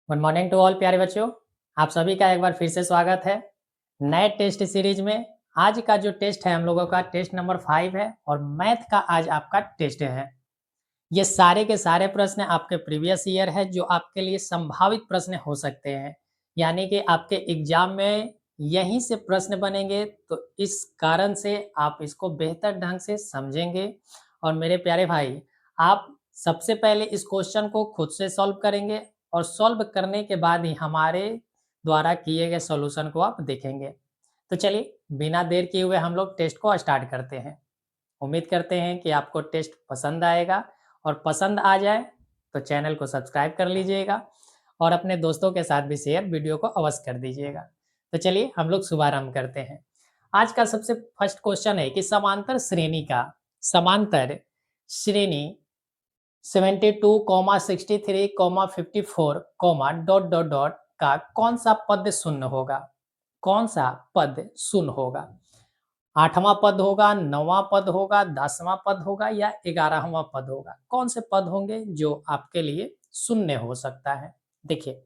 Good morning to all प्यारे बच्चों। आप सभी का एक बार फिर से स्वागत है नए टेस्ट सीरीज में। आज का जो टेस्ट है हम लोगों का टेस्ट नंबर 5 है और मैथ का आज आपका टेस्ट है। ये सारे के सारे प्रश्न आपके प्रीवियस ईयर है जो आपके लिए संभावित प्रश्न हो सकते हैं, यानी कि आपके एग्जाम में यहीं से प्रश्न बनेंगे, तो इस कारण से आप इसको बेहतर ढंग से समझेंगे। और मेरे प्यारे भाई, आप सबसे पहले इस क्वेश्चन को खुद से सॉल्व करेंगे और सॉल्व करने के बाद ही हमारे द्वारा किए गए सॉल्यूशन को आप देखेंगे। तो चलिए बिना देर किए हुए हम लोग टेस्ट को स्टार्ट करते हैं। उम्मीद करते हैं कि आपको टेस्ट पसंद आएगा और पसंद आ जाए तो चैनल को सब्सक्राइब कर लीजिएगा और अपने दोस्तों के साथ भी शेयर वीडियो को अवश्य कर दीजिएगा। तो चलिए हम लोग शुभारंभ करते हैं। आज का सबसे फर्स्ट क्वेश्चन है कि समांतर श्रेणी 72, 63, 54, डॉट डॉट डॉट का कौन सा पद शून्य होगा? कौन सा पद शून्य होगा? 8वां पद होगा, 9वां पद होगा, 10वां पद होगा या 11वां पद होगा? कौन से पद होंगे जो आपके लिए शून्य हो सकता है? देखिए,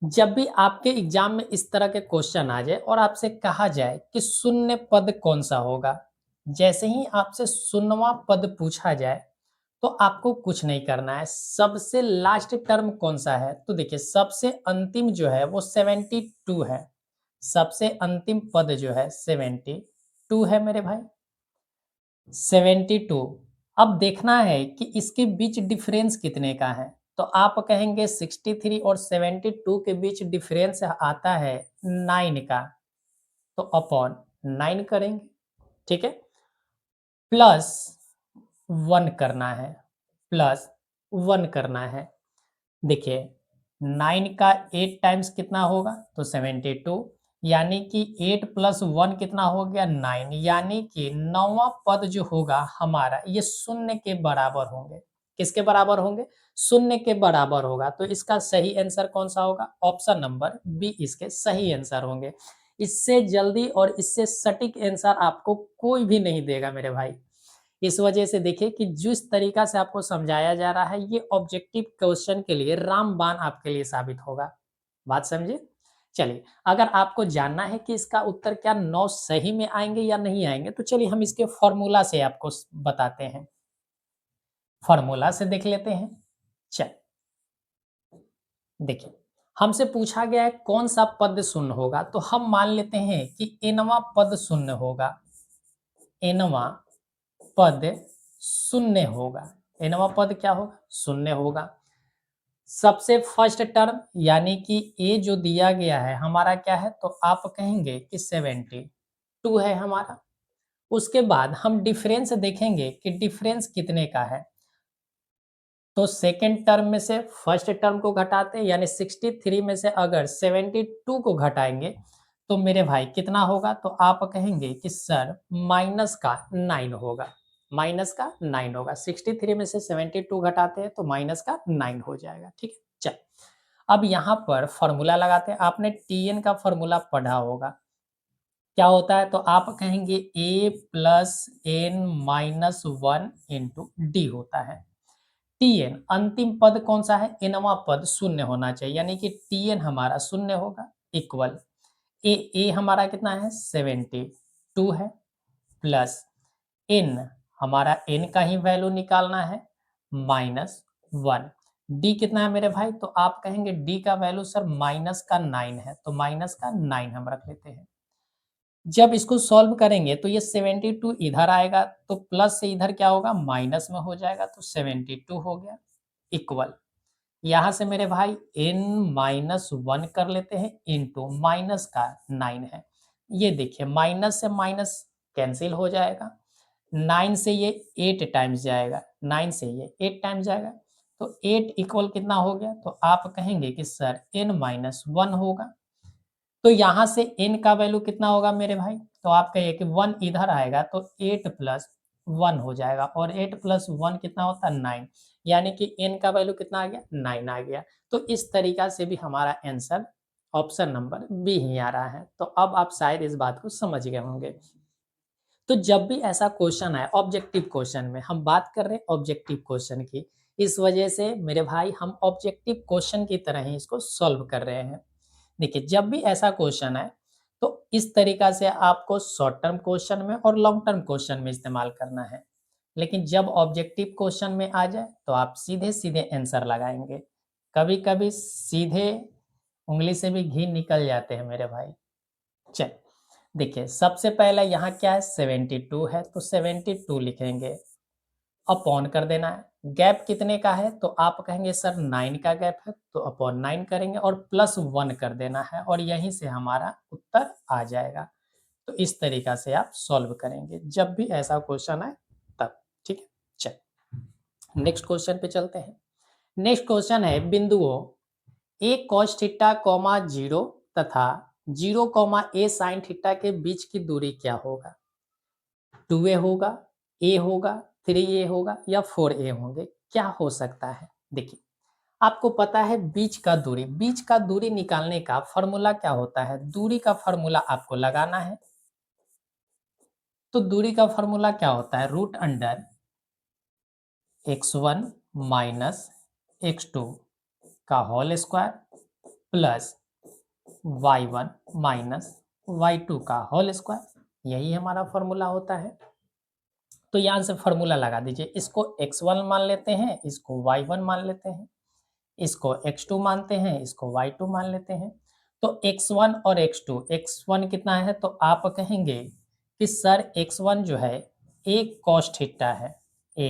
जब भी आपके एग्जाम में इस तरह के क्वेश्चन आ जाए और आपसे कहा जाए कि शून्य पद कौन सा होगा, जैसे ही आपसे शून्यवां पद पूछा जाए तो आपको कुछ नहीं करना है। सबसे लास्ट टर्म कौन सा है? तो देखिए, सबसे अंतिम जो है वो 72 है। सबसे अंतिम पद जो है 72 है मेरे भाई, 72। अब देखना है कि इसके बीच डिफरेंस कितने का है। तो आप कहेंगे 63 और 72 के बीच डिफरेंस आता है 9 का, तो अपॉन 9 करेंगे, ठीक है। प्लस 1 करना है, प्लस 1 करना है। देखिए, 9 का 8 टाइम्स कितना होगा? तो 72, यानी कि 8 प्लस 1 कितना हो गया? 9, यानी कि 9वां पद जो होगा हमारा ये शून्य के बराबर होंगे। किसके बराबर होंगे? शून्य के बराबर होगा। तो इसका सही आंसर कौन सा होगा? ऑप्शन नंबर बी इसके सही आंसर होंगे। इससे जल्दी और इससे सटीक आंसर आपको कोई भी नहीं देगा मेरे भाई। इस वजह से देखिए कि जिस तरीका से आपको समझाया जा रहा है ये ऑब्जेक्टिव क्वेश्चन के लिए रामबाण आपके लिए साबित होगा। बात समझे? चलिए, अगर आपको जानना है कि इसका उत्तर क्या 9 सही में आएंगे या नहीं आएंगे, तो चलिए हम इसके फॉर्मूला से आपको बताते हैं। फॉर्मूला से देख लेते हैं। चल, देखिए, हमसे पूछा गया है कौन सा पद शून्य होगा, तो हम मान लेते हैं कि एनवा पद शून्य होगा। एनवा पद शून्य होगा। एनवा पद क्या होगा? शून्य होगा। सबसे फर्स्ट टर्म यानी कि ए जो दिया गया है हमारा क्या है? तो आप कहेंगे कि 72 है हमारा। उसके बाद हम डिफरेंस देखेंगे कि डिफरेंस कितने का है। तो सेकेंड टर्म में से फर्स्ट टर्म को घटाते हैं, यानी 63 में से अगर 72 को घटाएंगे तो मेरे भाई कितना होगा? तो आप कहेंगे कि सर माइनस का 9 होगा। माइनस का 9 होगा। 63 में से 72 घटाते हैं तो माइनस का 9 हो जाएगा, ठीक है। चल, अब यहाँ पर फॉर्मूला लगाते हैं। आपने टीएन का फॉर्मूला पढ़ा होगा, क्या होता है? तो आप कहेंगे A plus N minus 1 into D होता है। टीएन अंतिम पद कौन सा है? एनवा पद शून्य होना चाहिए, यानी कि टीएन हमारा शून्य होगा। इक्वल ए हमारा कितना है? 72 है, प्लस एन हमारा एन का ही वैल्यू निकालना है, माइनस 1। डी कितना है मेरे भाई? तो आप कहेंगे डी का वैल्यू सर माइनस का 9 है, तो माइनस का 9 हम रख लेते हैं। जब इसको सॉल्व करेंगे तो ये 72 इधर आएगा, तो प्लस से इधर क्या होगा? माइनस में हो जाएगा, तो 72 हो गया। इक्वल यहाँ से मेरे भाई n माइनस 1 कर लेते हैं, इंटू माइनस का 9 है। ये देखिए, माइनस से माइनस कैंसिल हो जाएगा। 9 से ये 8 टाइम्स जाएगा, 9 से ये 8 टाइम्स जाएगा, तो 8 इक्वल कितना हो गया? तो आप कहेंगे कि सर n माइनस 1 होगा। तो यहाँ से n का वैल्यू कितना होगा मेरे भाई? तो आप कहिए कि 1 इधर आएगा तो 8 प्लस 1 हो जाएगा, और 8 प्लस 1 कितना होता है? 9, यानी कि n का वैल्यू कितना आ गया? 9 आ गया। तो इस तरीका से भी हमारा आंसर ऑप्शन नंबर बी ही आ रहा है। तो अब आप शायद इस बात को समझ गए होंगे। तो जब भी ऐसा क्वेश्चन आए ऑब्जेक्टिव क्वेश्चन में, हम बात कर रहे हैं ऑब्जेक्टिव क्वेश्चन की, इस वजह से मेरे भाई हम ऑब्जेक्टिव क्वेश्चन की तरह ही इसको सॉल्व कर रहे हैं। देखिए जब भी ऐसा क्वेश्चन आए तो इस तरीका से आपको शॉर्ट टर्म क्वेश्चन में और लॉन्ग टर्म क्वेश्चन में इस्तेमाल करना है। लेकिन जब ऑब्जेक्टिव क्वेश्चन में आ जाए तो आप सीधे सीधे आंसर लगाएंगे। कभी कभी सीधे उंगली से भी घी निकल जाते हैं मेरे भाई। चल देखिए सबसे पहले यहाँ क्या है 72 है तो 72 लिखेंगे, अपॉन कर देना है। गैप कितने का है तो आप कहेंगे सर 9 का गैप है तो अपॉन 9 करेंगे और प्लस 1 कर देना है और यहीं से हमारा उत्तर आ जाएगा। तो इस तरीका से आप सॉल्व करेंगे जब भी ऐसा क्वेश्चन आए तब। ठीक है, चल नेक्स्ट क्वेश्चन पे चलते हैं। नेक्स्ट क्वेश्चन है बिंदुओं ए कॉस थीटा कॉमा 0 तथा 0 कॉमा ए साइन थीटा के बीच की दूरी क्या होगा। 2a होगा, a होगा, 3a होगा या 4a होंगे, क्या हो सकता है। देखिए आपको पता है बीच का दूरी निकालने का फॉर्मूला क्या होता है। दूरी का फॉर्मूला आपको लगाना है। तो दूरी का फॉर्मूला क्या होता है, root under x1 minus x2 का whole square plus y1 minus y2 का होल स्क्वायर, यही हमारा फॉर्मूला होता है। तो यहाँ से फॉर्मूला लगा दीजिए। इसको x1 मान लेते हैं, इसको y1 मान लेते हैं, इसको x2 मानते हैं, इसको y2 मान लेते हैं। तो x1 और x2, x1 कितना है तो आप कहेंगे कि सर x1 जो है a cos थीटा है, a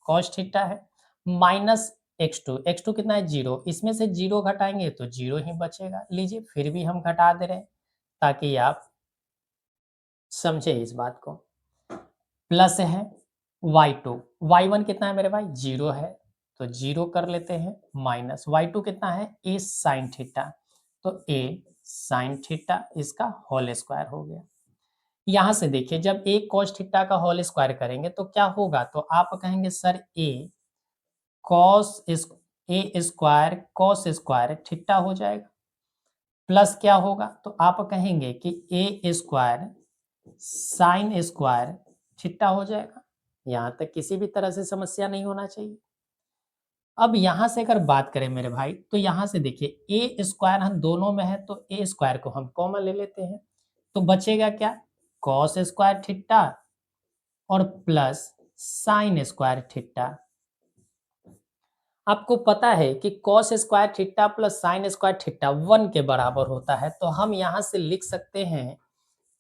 cos थीटा है, माइनस x2 कितना है 0, इसमें से 0 घटाएंगे तो 0 ही बचेगा। लीजिए फिर भी हम घटा दे रहे हैं ताकि आप समझे इस बात को। प्लस है y2, y1 कितना है मेरे भाई 0 है तो 0 कर लेते हैं, माइनस y2 कितना है a साइन थीटा, तो a साइन थीटा इसका होल स्क्वायर हो गया। यहां से देखिए जब a cos थीटा का होल स्क्वायर करेंगे तो क्या होगा, तो आप कहेंगे sir a cos a square cos square theta हो जाएगा, प्लस क्या होगा तो आप कहेंगे कि a square sine square theta हो जाएगा। यहां तक किसी भी तरह से समस्या नहीं होना चाहिए। अब यहां से अगर बात करें मेरे भाई तो यहां से देखिए ए स्क्वायर हम दोनों में है तो ए स्क्वायर को हम कॉमन ले लेते हैं, तो बचेगा क्या कॉस स्क्वायर थीटा और प्लस साइन स्क्वायर थीटा। आपको पता है कि cos square theta plus sine square theta 1 के बराबर होता है, तो हम यहां से लिख सकते हैं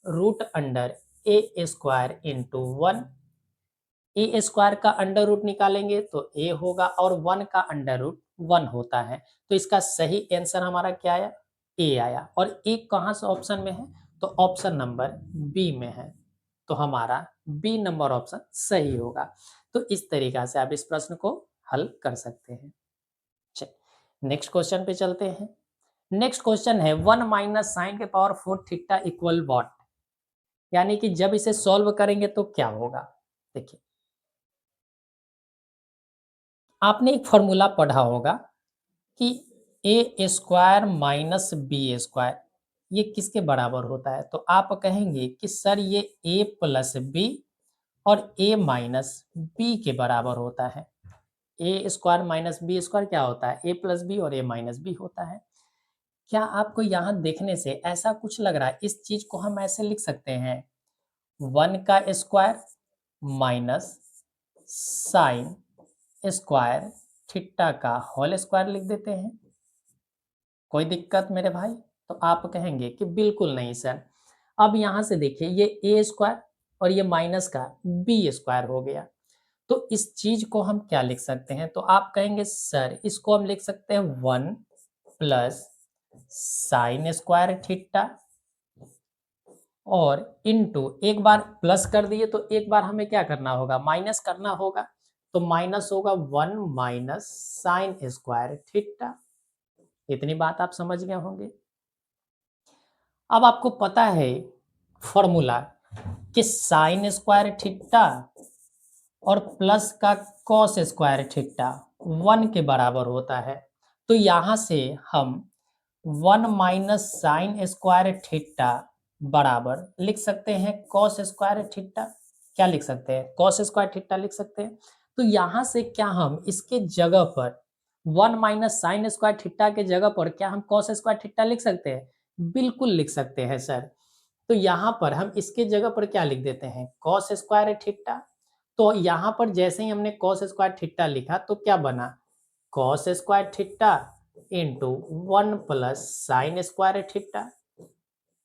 रूट अंडर ए स्क्वायर इंटू 1। ए स्क्वायर का अंडर रूट निकालेंगे तो ए होगा और 1 का अंडर रूट 1 होता है। तो इसका सही आंसर हमारा क्या आया, ए आया। और ए कहाँ से ऑप्शन में है तो ऑप्शन नंबर बी में है, तो हमारा बी नंबर ऑप्शन सही होगा। तो इस तरीका से आप इस प्रश्न को हल कर सकते हैं। चलिए नेक्स्ट क्वेश्चन पे चलते हैं। नेक्स्ट क्वेश्चन है 1 माइनस साइन के पावर 4 थीटा इक्वल व्हाट, यानी कि जब इसे सॉल्व करेंगे तो क्या होगा। देखिए आपने एक फॉर्मूला पढ़ा होगा कि ए स्क्वायर माइनस बी स्क्वायर ये किसके बराबर होता है, तो आप कहेंगे कि सर ये ए प्लस बी और ए माइनस बी के बराबर होता है। ए स्क्वायर माइनस बी स्क्वायर क्या होता है, ए प्लस बी और ए माइनस बी होता है। क्या आपको यहाँ देखने से ऐसा कुछ लग रहा है, इस चीज को हम ऐसे लिख सकते हैं 1 का square minus sine square theta का होल स्क्वायर लिख देते हैं, कोई दिक्कत मेरे भाई। तो आप कहेंगे कि बिल्कुल नहीं सर। अब यहां से देखिए ये ए स्क्वायर और ये माइनस का बी स्क्वायर हो गया, तो इस चीज को हम क्या लिख सकते हैं, तो आप कहेंगे सर इसको हम लिख सकते हैं 1 प्लस साइन स्क्वायर थीटा और इनटू एक बार प्लस कर दिए तो एक बार हमें क्या करना होगा माइनस करना होगा, तो माइनस होगा 1 माइनस साइन स्क्वायर थीटा। इतनी बात आप समझ गए होंगे। अब आपको पता है फॉर्मूला कि साइन स्क्वायर थीटा और प्लस का कॉस स्क्वायर थीटा 1 के बराबर होता है, तो यहां से हम 1 माइनस साइन स्क्वायर थीटा बराबर लिख सकते हैं कॉस स्क्वायर थीटा। क्या लिख सकते हैं, कॉस स्क्वायर थीटा लिख सकते हैं। तो यहां से क्या हम इसके जगह पर 1 माइनस साइन स्क्वायर थीटा के जगह पर क्या हम कॉस स्क्वायर थीटा लिख सकते हैं? बिल्कुल लिख सकते हैं सर। तो यहाँ पर हम इसके जगह पर क्या लिख देते हैं? Cos square theta. तो यहाँ पर जैसे ही हमने कॉस स्क्वायर थीटा लिखा तो क्या बना? Cos square theta into 1 plus sine square theta.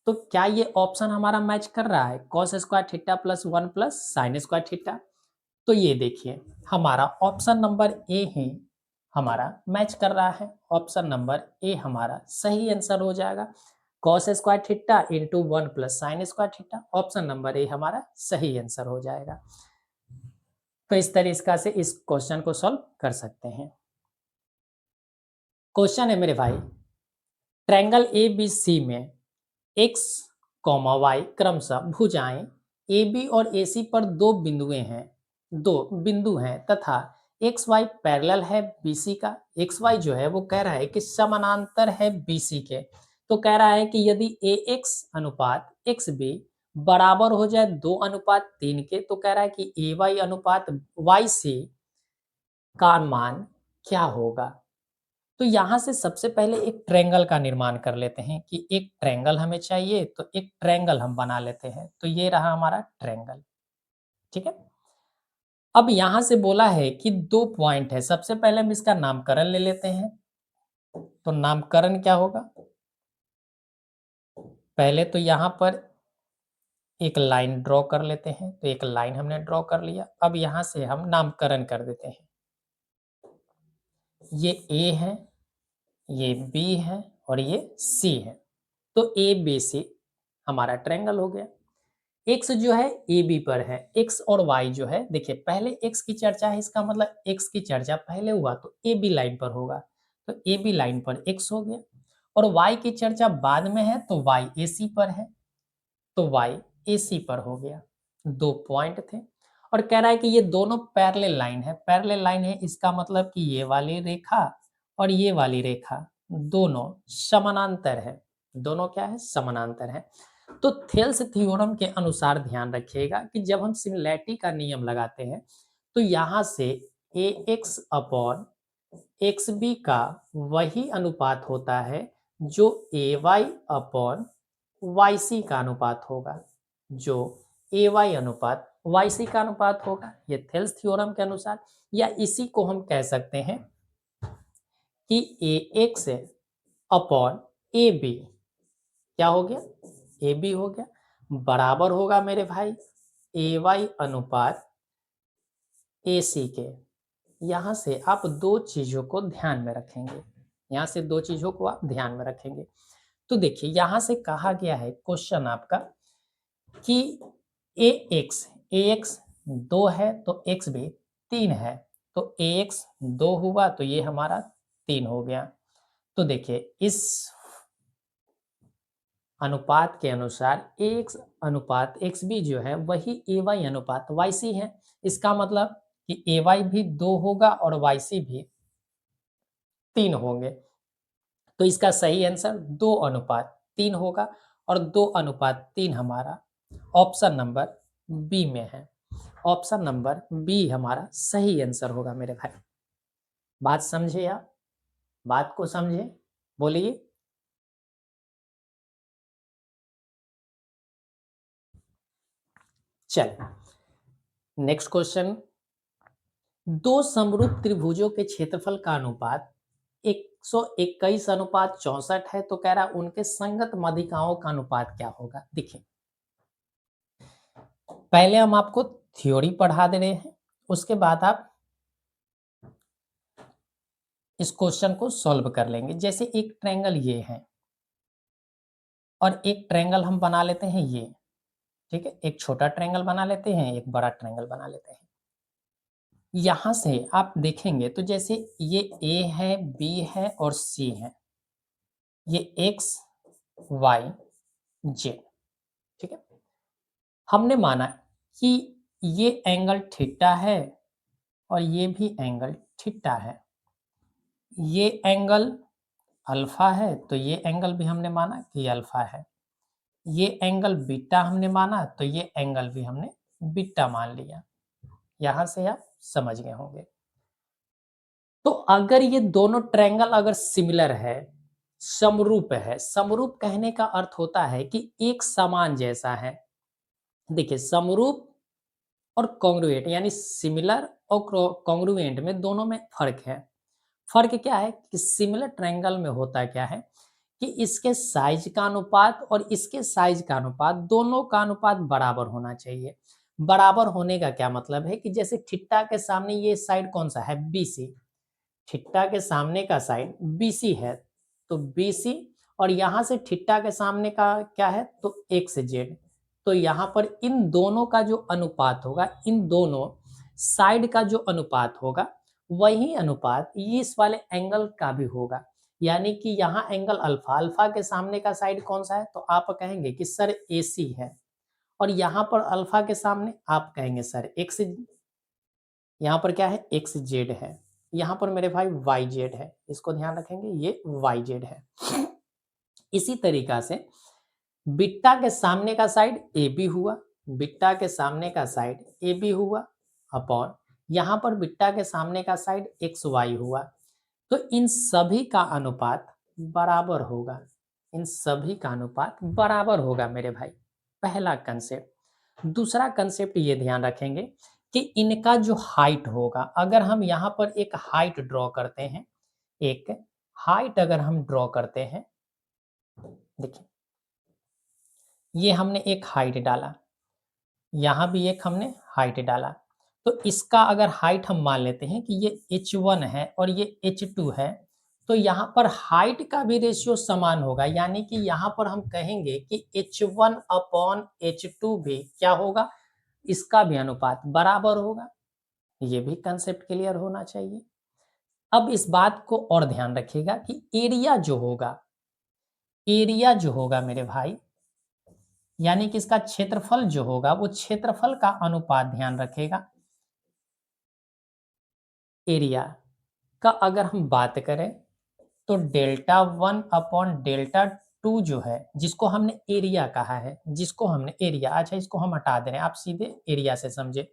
तो क्या ये ऑप्शन हमारा मैच कर रहा है? Cos square theta plus 1 plus sine square theta. तो ये देखिए हमारा ऑप्शन नंबर ए ही हमारा मैच कर रहा है। ऑप्शन नंबर ए हमारा सही आंसर हो जाएगा। Cos square theta into 1 plus sine square theta. Option number A हमारा सही आंसर हो जाएगा। तो इस तरीके से इस क्वेश्चन को सॉल्व कर सकते हैं। क्वेश्चन है मेरे भाई, ट्रायंगल ए बी सी में एक्स कॉमा वाई क्रमशः भुजाएं ए बी और ए सी पर दो बिंदु हैं तथा एक्स वाई पैरेलल है बी सी का। एक्स वाई जो है वो कह रहा है कि समानांतर है बी सी के। तो कह रहा है कि यदि ए एक्स अनुपात एक्स बी बराबर हो जाए 2:3 के, तो कह रहा है कि ए वाई अनुपात वाई सी का मान क्या होगा। तो यहाँ से सबसे पहले एक ट्रायंगल का निर्माण कर लेते हैं कि एक ट्रायंगल हमें चाहिए, तो एक ट्रायंगल हम बना लेते हैं। तो ये रहा हमारा ट्रायंगल, ठीक है। अब यहाँ से बोला है कि 2 पॉइंट है। सबसे पहले हम इसका नामकरण ले लेते हैं। तो नामकरण क्या होगा? पहले तो यहाँ पर एक लाइन ड्रॉ कर लेते हैं। तो एक लाइन हमने ड्रॉ कर लिया। अब यहाँ से हम नामकरण कर देते हैं। ये ए है, ये बी है और ये सी है। तो ए बी सी हमारा ट्रायंगल हो गया। एक्स जो है ए बी पर है, एक्स और वाई जो है, देखिए पहले एक्स की चर्चा है, इसका मतलब एक्स की चर्चा पहले हुआ तो ए बी लाइन पर होगा। तो ए बी लाइन पर एक्स हो गया। और वाई की चर्चा बाद में है तो वाई ए सी पर है, तो वाई ए सी पर हो गया। 2 पॉइंट थे। और कह रहा है कि ये दोनों पैरेलल लाइन है। पैरेलल लाइन है इसका मतलब कि ये वाली रेखा और ये वाली रेखा दोनों समानांतर है। दोनों क्या है? समानांतर है। तो थेल्स थ्योरम के अनुसार ध्यान रखिएगा कि जब हम सिमिलैरिटी का नियम लगाते हैं तो यहाँ से ए एक्स अपॉन एक्स बी का वही अनुपात होता है जो ए वाई अपॉन वाई सी का अनुपात होगा। जो ए वाई अनुपात वाई सी का अनुपात होगा, ये थेल्स थ्योरम के अनुसार। या इसी को हम कह सकते हैं कि ए एक्स अपॉन ए बी क्या हो गया? ए बी हो गया, बराबर होगा मेरे भाई ए वाई अनुपात ए सी के। यहां से आप दो चीजों को ध्यान में रखेंगे। यहां से दो चीजों को आप ध्यान में रखेंगे। तो देखिए यहां से कहा गया है क्वेश्चन आपका कि ए एक्स 2 है तो एक्स भी 3 है। तो ए एक्स 2 हुआ तो ये हमारा 3 हो गया। तो देखिए इस अनुपात के अनुसार एक्स अनुपात एक्स बी जो है वही ए वाई अनुपात वाई सी है। इसका मतलब कि ए वाई भी 2 होगा और वाई सी भी 3 होंगे। तो इसका सही आंसर 2:3 होगा और 2:3 हमारा ऑप्शन नंबर बी में है। ऑप्शन नंबर बी हमारा सही आंसर होगा मेरे भाई। बात समझे आप? बात को समझे, बोलिए। चल नेक्स्ट क्वेश्चन। दो समरूप त्रिभुजों के क्षेत्रफल का अनुपात 121 अनुपात 64 है। तो कह रहा है उनके संगत माध्यिकाओं का अनुपात क्या होगा। देखिए पहले हम आपको थ्योरी पढ़ा दे रहे हैं, उसके बाद आप इस क्वेश्चन को सॉल्व कर लेंगे। जैसे एक ट्रायंगल ये है और एक ट्रायंगल हम बना लेते हैं ये, ठीक है। एक छोटा ट्रायंगल बना लेते हैं, एक बड़ा ट्रायंगल बना लेते हैं। यहां से आप देखेंगे तो जैसे ये ए है, बी है और सी है। ये एक्स वाई जेड, ठीक है। हमने माना कि ये एंगल थीटा है और ये भी एंगल थीटा है। ये एंगल अल्फा है तो ये एंगल भी हमने माना कि अल्फा है। ये एंगल बीटा हमने माना तो ये एंगल भी हमने बीटा मान लिया। यहां से आप समझ गए होंगे। तो अगर ये दोनों ट्रायंगल अगर सिमिलर है, समरूप है, समरूप कहने का अर्थ होता है कि एक समान जैसा है। देखिए समरूप और कॉन्ग्रुएंट यानी सिमिलर और कॉन्ग्रुएंट में दोनों में फर्क है। फर्क क्या है कि सिमिलर ट्रायंगल में होता क्या है कि इसके साइज का अनुपात और इसके साइज का अनुपात, दोनों का अनुपात बराबर होना चाहिए। बराबर होने का क्या मतलब है कि जैसे थीटा के सामने ये साइड कौन सा है, बीसी। थीटा के सामने का साइड बीसी है, तो बीसी और यहां से थीटा के सामने का क्या है तो एक्स जेड। तो यहाँ पर इन दोनों का जो अनुपात होगा, इन दोनों साइड का जो अनुपात होगा, वही अनुपात इस वाले एंगल का भी होगा। यानी कि यहाँ एंगल अल्फा, अल्फा के सामने का साइड कौन सा है, तो आप कहेंगे कि सर एसी है। और यहाँ पर अल्फा के सामने आप कहेंगे सर एक्स, यहाँ पर क्या है एक्स जेड है। यहाँ पर मेरे भाई वाई जेड है, इसको ध्यान रखेंगे, ये वाई जेड है। इसी तरीका से बिट्टा के सामने का साइड ए बी हुआ, बिट्टा के सामने का साइड ए बी हुआ, अपॉन यहाँ पर बिट्टा के सामने का साइड एक्स वाई हुआ। तो इन सभी का अनुपात बराबर होगा, इन सभी का अनुपात बराबर होगा मेरे भाई। पहला कंसेप्ट। दूसरा कंसेप्ट ये ध्यान रखेंगे कि इनका जो हाइट होगा, अगर हम यहाँ पर एक हाइट ड्रॉ करते हैं, एक हाइट अगर हम ड्रॉ करते हैं, देखिए ये हमने एक हाइट डाला, यहाँ भी एक हमने हाइट डाला। तो इसका अगर हाइट हम मान लेते हैं कि ये h1 है और ये h2 है, तो यहाँ पर हाइट का भी रेशियो समान होगा। यानी कि यहाँ पर हम कहेंगे कि h1 अपॉन h2 भी क्या होगा, इसका भी अनुपात बराबर होगा। ये भी कंसेप्ट क्लियर होना चाहिए। अब इस बात को और ध्यान रखिएगा कि एरिया जो होगा, एरिया जो होगा मेरे भाई, यानी कि इसका क्षेत्रफल जो होगा, वो क्षेत्रफल का अनुपात ध्यान रखेगा। एरिया का अगर हम बात करें तो डेल्टा 1 अपॉन डेल्टा 2 जो है, जिसको हमने एरिया कहा है, जिसको हमने एरिया, अच्छा इसको हम हटा दे रहे हैं, आप सीधे एरिया से समझे।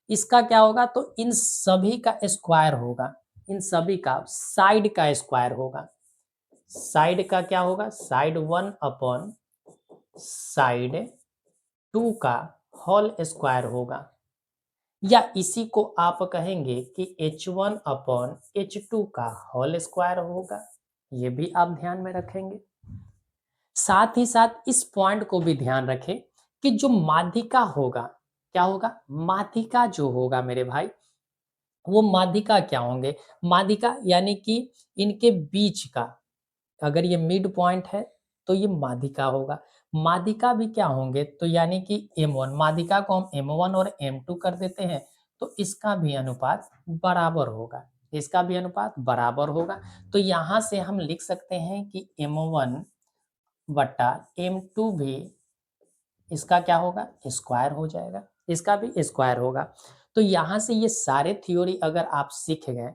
इसका क्या होगा, तो इन सभी का स्क्वायर होगा, इन सभी का साइड का स्क्वायर होगा। साइड का क्या होगा, साइड 1 अपॉन साइड 2 का होल स्क्वायर होगा। या इसी को आप कहेंगे कि h1 अपॉन h2 का होल स्क्वायर होगा। ये भी आप ध्यान में रखेंगे। साथ ही साथ इस पॉइंट को भी ध्यान रखें कि जो माध्यिका होगा, क्या होगा, माध्यिका जो होगा मेरे भाई, वो माध्यिका क्या होंगे, माध्यिका यानी कि इनके बीच का, अगर ये मिड पॉइंट है तो ये माध्यिका होगा। माध्यिका भी क्या होंगे, तो यानी कि m1, माध्यिका को हम m1 और m2 कर देते हैं, तो इसका भी अनुपात बराबर होगा, इसका भी अनुपात बराबर होगा। तो यहाँ से हम लिख सकते हैं कि m1 बटा m2 भी इसका क्या होगा, स्क्वायर हो जाएगा, इसका भी स्क्वायर होगा। तो यहाँ से ये सारे थ्योरी अगर आप सीख गए,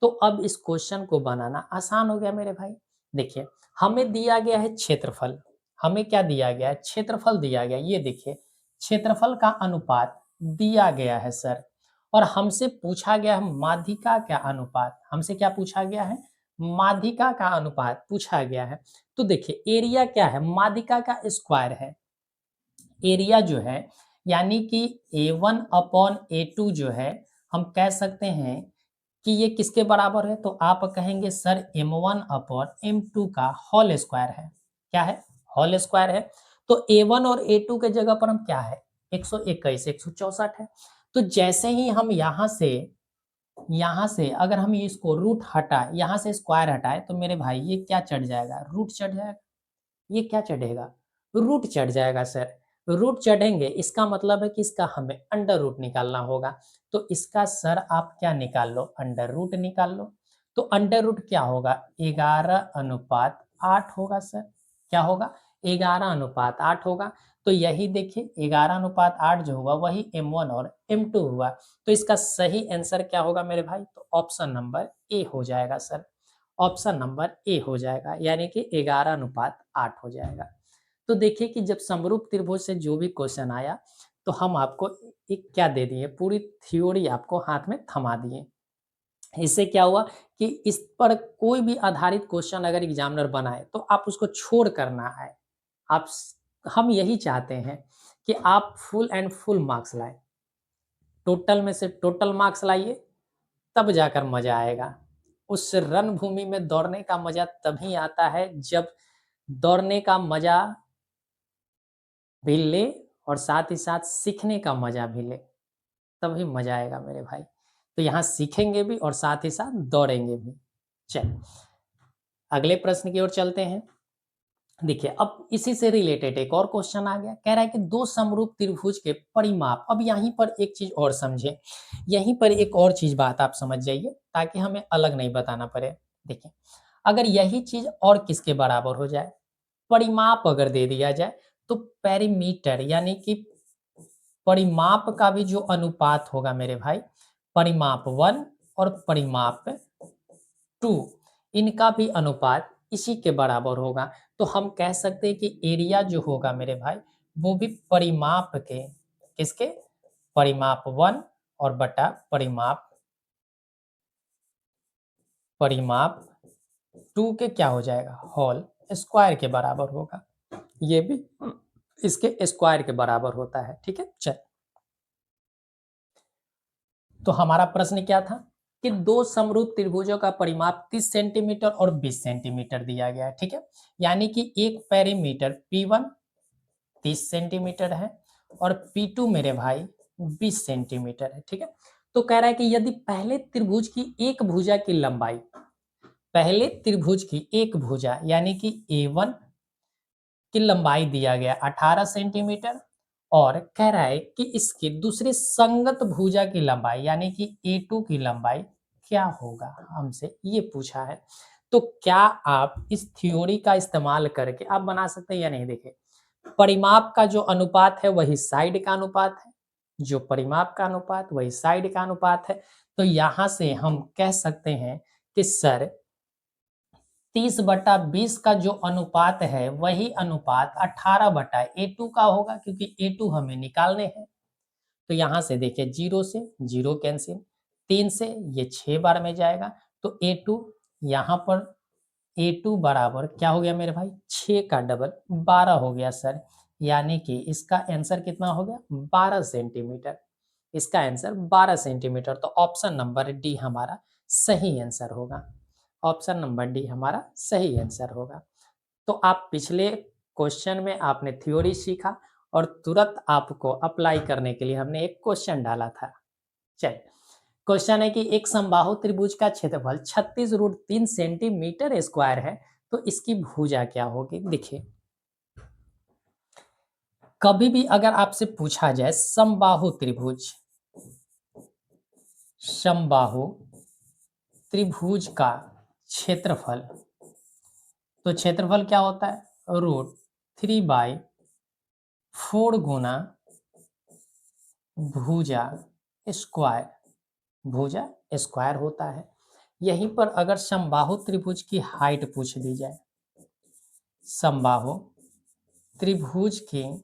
तो अब इस क्वेश्चन को बनाना आसान हो गया मेरे भाई। देखिए हमें दिया गया है क्षेत्रफल, हमें क्या दिया गया है, क्षेत्रफल दिया गया। ये देखिए क्षेत्रफल का अनुपात दिया गया है सर, और हमसे पूछा गया है माध्यिका का अनुपात, हमसे क्या पूछा गया है, माध्यिका का अनुपात पूछा गया है। तो देखिए एरिया क्या है, माध्यिका का स्क्वायर है। एरिया जो है यानी कि A1 अपॉन A2 जो है, हम कह सकते हैं कि ये किसके बराबर है, तो आप कहेंगे सर m1 अपॉन m2 का होल स्क्वायर है। क्या है, होल स्क्वायर है। तो a1 और a2 के जगह पर हम क्या है, 121 164 है। तो जैसे ही हम यहाँ से अगर हम इसको रूट हटाए, यहाँ से स्क्वायर हटाए, तो मेरे भाई ये क्या चढ़ जाएगा, रूट चढ़ जाएगा। ये क्या चढ़ेगा, रूट चढ़ जाएगा सर। रूट चढ़ेंगे इसका मतलब है कि इसका हमें अंडर रूट निकालना होगा। तो इसका सर आप क्या निकाल लो, अंडर रूट निकाल लो। तो अंडर रूट क्या होगा, 11:8 होगा सर। क्या होगा, 11:8 होगा। तो यही देखिए 11:8 जो हुआ वही m1 और m2 हुआ। तो इसका सही आंसर क्या होगा मेरे भाई, तो ऑप्शन नंबर ए हो जाएगा सर। ऑप्शन नंबर ए हो जाएगा, यानी कि 11:8 हो जाएगा। तो देखिए कि जब समरूप त्रिभुज से जो भी क्वेश्चन आया, तो हम आपको एक क्या दे दिए, पूरी थ्योरी आपको हाथ में थमा दिए। इससे क्या हुआ कि इस पर कोई भी आधारित क्वेश्चन अगर एग्जामिनर बनाए तो आप उसको छोड़ कर ना आए। हम यही चाहते हैं कि आप फुल एंड फुल मार्क्स लाएं, टोटल में से टोटल मार्क्स लाइए, तब जाकर मजा आएगा। उस रणभूमि में दौड़ने का मजा तभी आता है जब दौड़ने का मजा भी ले और साथ ही साथ सीखने का मजा भी ले, तभी मजा आएगा मेरे भाई। तो यहाँ सीखेंगे भी और साथ ही साथ दौड़ेंगे भी। चल अगले प्रश्न की ओर चलते हैं। देखिए अब इसी से रिलेटेड एक और क्वेश्चन आ गया, कह रहा है कि दो समरूप त्रिभुज के परिमाप। अब यहीं पर एक चीज और समझे, यहीं पर एक और चीज बात आप समझ जाइए ताकि हमें अलग नहीं बताना पड़े। देखिए अगर यही चीज और किसके बराबर हो जाए, परिमाप अगर दे दिया जाए, तो पेरीमीटर यानी कि परिमाप का भी जो अनुपात होगा मेरे भाई, परिमाप 1 और परिमाप 2, इनका भी अनुपात इसी के बराबर होगा। तो हम कह सकते हैं कि एरिया जो होगा मेरे भाई, वो भी परिमाप के, किसके, परिमाप 1 और बटा परिमाप परिमाप 2 के क्या हो जाएगा, होल स्क्वायर के बराबर होगा। ये भी इसके स्क्वायर के बराबर होता है। ठीक है, चल तो हमारा प्रश्न क्या था कि दो समरूप त्रिभुजों का परिमाप 30 सेंटीमीटर और 20 सेंटीमीटर दिया गया है। ठीक है, यानी कि एक पेरीमीटर P1 30 सेंटीमीटर है और P2 मेरे भाई 20 सेंटीमीटर है। ठीक है, तो कह रहा है कि यदि पहले त्रिभुज की एक भुजा की लंबाई, पहले त्रिभुज की एक भुजा यानी कि A1 की लंबाई दिया गया 18 सेंटीमीटर, और कह रहा है कि इसके दूसरे संगत भुजा की लंबाई यानी कि A2 की लंबाई क्या होगा, हमसे ये पूछा है। तो क्या आप इस थ्योरी का इस्तेमाल करके आप बना सकते हैं या नहीं। देखिए परिमाप का जो अनुपात है वही साइड का अनुपात है, जो परिमाप का अनुपात वही साइड का अनुपात है। तो यहां से हम कह सकते हैं कि सर 30/20 का जो अनुपात है वही अनुपात 18/A2 का होगा, क्योंकि A2 हमें निकालने हैं। तो यहाँ से देखिए 0 से 0 कैंसिल, 3 से ये 6 बार में जाएगा, तो A2 यहाँ पर A2 बराबर क्या हो गया मेरे भाई, 6 का डबल 12 हो गया सर। यानी कि इसका आंसर कितना हो गया, 12 सेंटीमीटर। इसका आंसर 12 सेंटीमीटर। तो ऑप्शन नंबर डी हमारा सही आंसर होगा। ऑप्शन नंबर डी हमारा सही आंसर होगा। तो आप पिछले क्वेश्चन में आपने थ्योरी सीखा और तुरंत आपको अप्लाई करने के लिए हमने एक क्वेश्चन डाला था। चलिए क्वेश्चन है कि एक समबाहु त्रिभुज का क्षेत्रफल 36√3 सेंटीमीटर स्क्वायर है, तो इसकी भुजा क्या होगी। देखिए कभी भी अगर आपसे पूछा जाए समबाहु त्रिभुज, समबाहु त्रिभुज का क्षेत्रफल, तो क्षेत्रफल क्या होता है, √3/4 गुना भुजा स्क्वायर, भुजा स्क्वायर होता है। यहीं पर अगर समबाहु त्रिभुज की हाइट पूछ दी जाए, समबाहु त्रिभुज की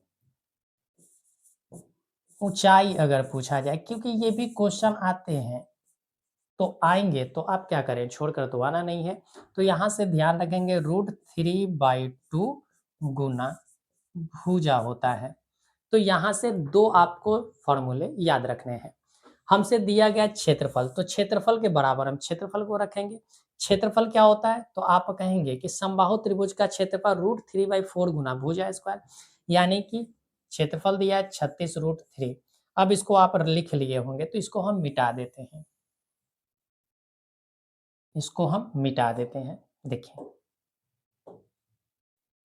ऊंचाई अगर पूछा जाए, क्योंकि ये भी क्वेश्चन आते हैं, तो आएंगे तो आप क्या करें, छोड़कर तो आना नहीं है। तो यहां से ध्यान रखेंगे √3/2 गुना भुजा होता है। तो यहां से दो आपको फॉर्मूले याद रखने हैं। हमसे दिया गया क्षेत्रफल, तो क्षेत्रफल के बराबर हम क्षेत्रफल को रखेंगे। क्षेत्रफल क्या होता है, तो आप कहेंगे कि समबाहु त्रिभुज का क्षेत्रफल √3/4 गुना भुजा स्क्वायर, यानी कि क्षेत्रफल दिया है 36√3। अब इसको आप लिख लिए होंगे, तो इसको हम मिटा देते हैं, इसको हम मिटा देते हैं। देखिए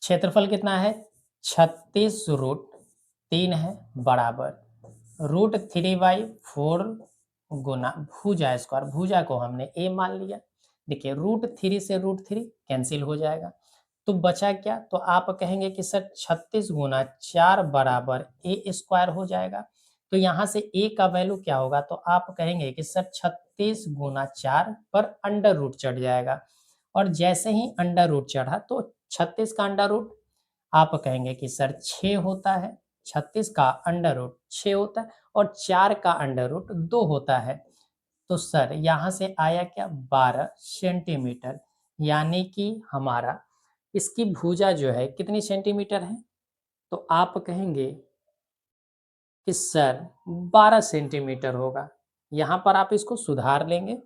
क्षेत्रफल कितना है, 36√3 है, बराबर √3/4 गुना भुजा स्क्वायर, भुजा को हमने ए मान लिया। देखिए √3 से √3 कैंसिल हो जाएगा, तो बचा क्या, तो आप कहेंगे कि सर 36 गुना 4 बराबर ए स्क्वायर हो जाएगा। तो यहाँ से ए का वैल्यू क्या होगा, तो आप कहेंगे कि सर 36 गुना 4 पर अंडर रूट चढ़ जाएगा, और जैसे ही अंडर रूट चढ़ा तो 36 का अंडर रूट आप कहेंगे कि सर 6 होता है। 36 का अंडर रूट 6 होता है और 4 का अंडर रूट 2 होता है। तो सर यहाँ से आया क्या 12 सेंटीमीटर, यानी कि हमारा इसकी भुजा जो है कितनी सेंटीमीटर है, तो आप कहेंगे कि सर 12 सेंटीमीटर होगा। यहाँ पर आप इसको सुधार लेंगे,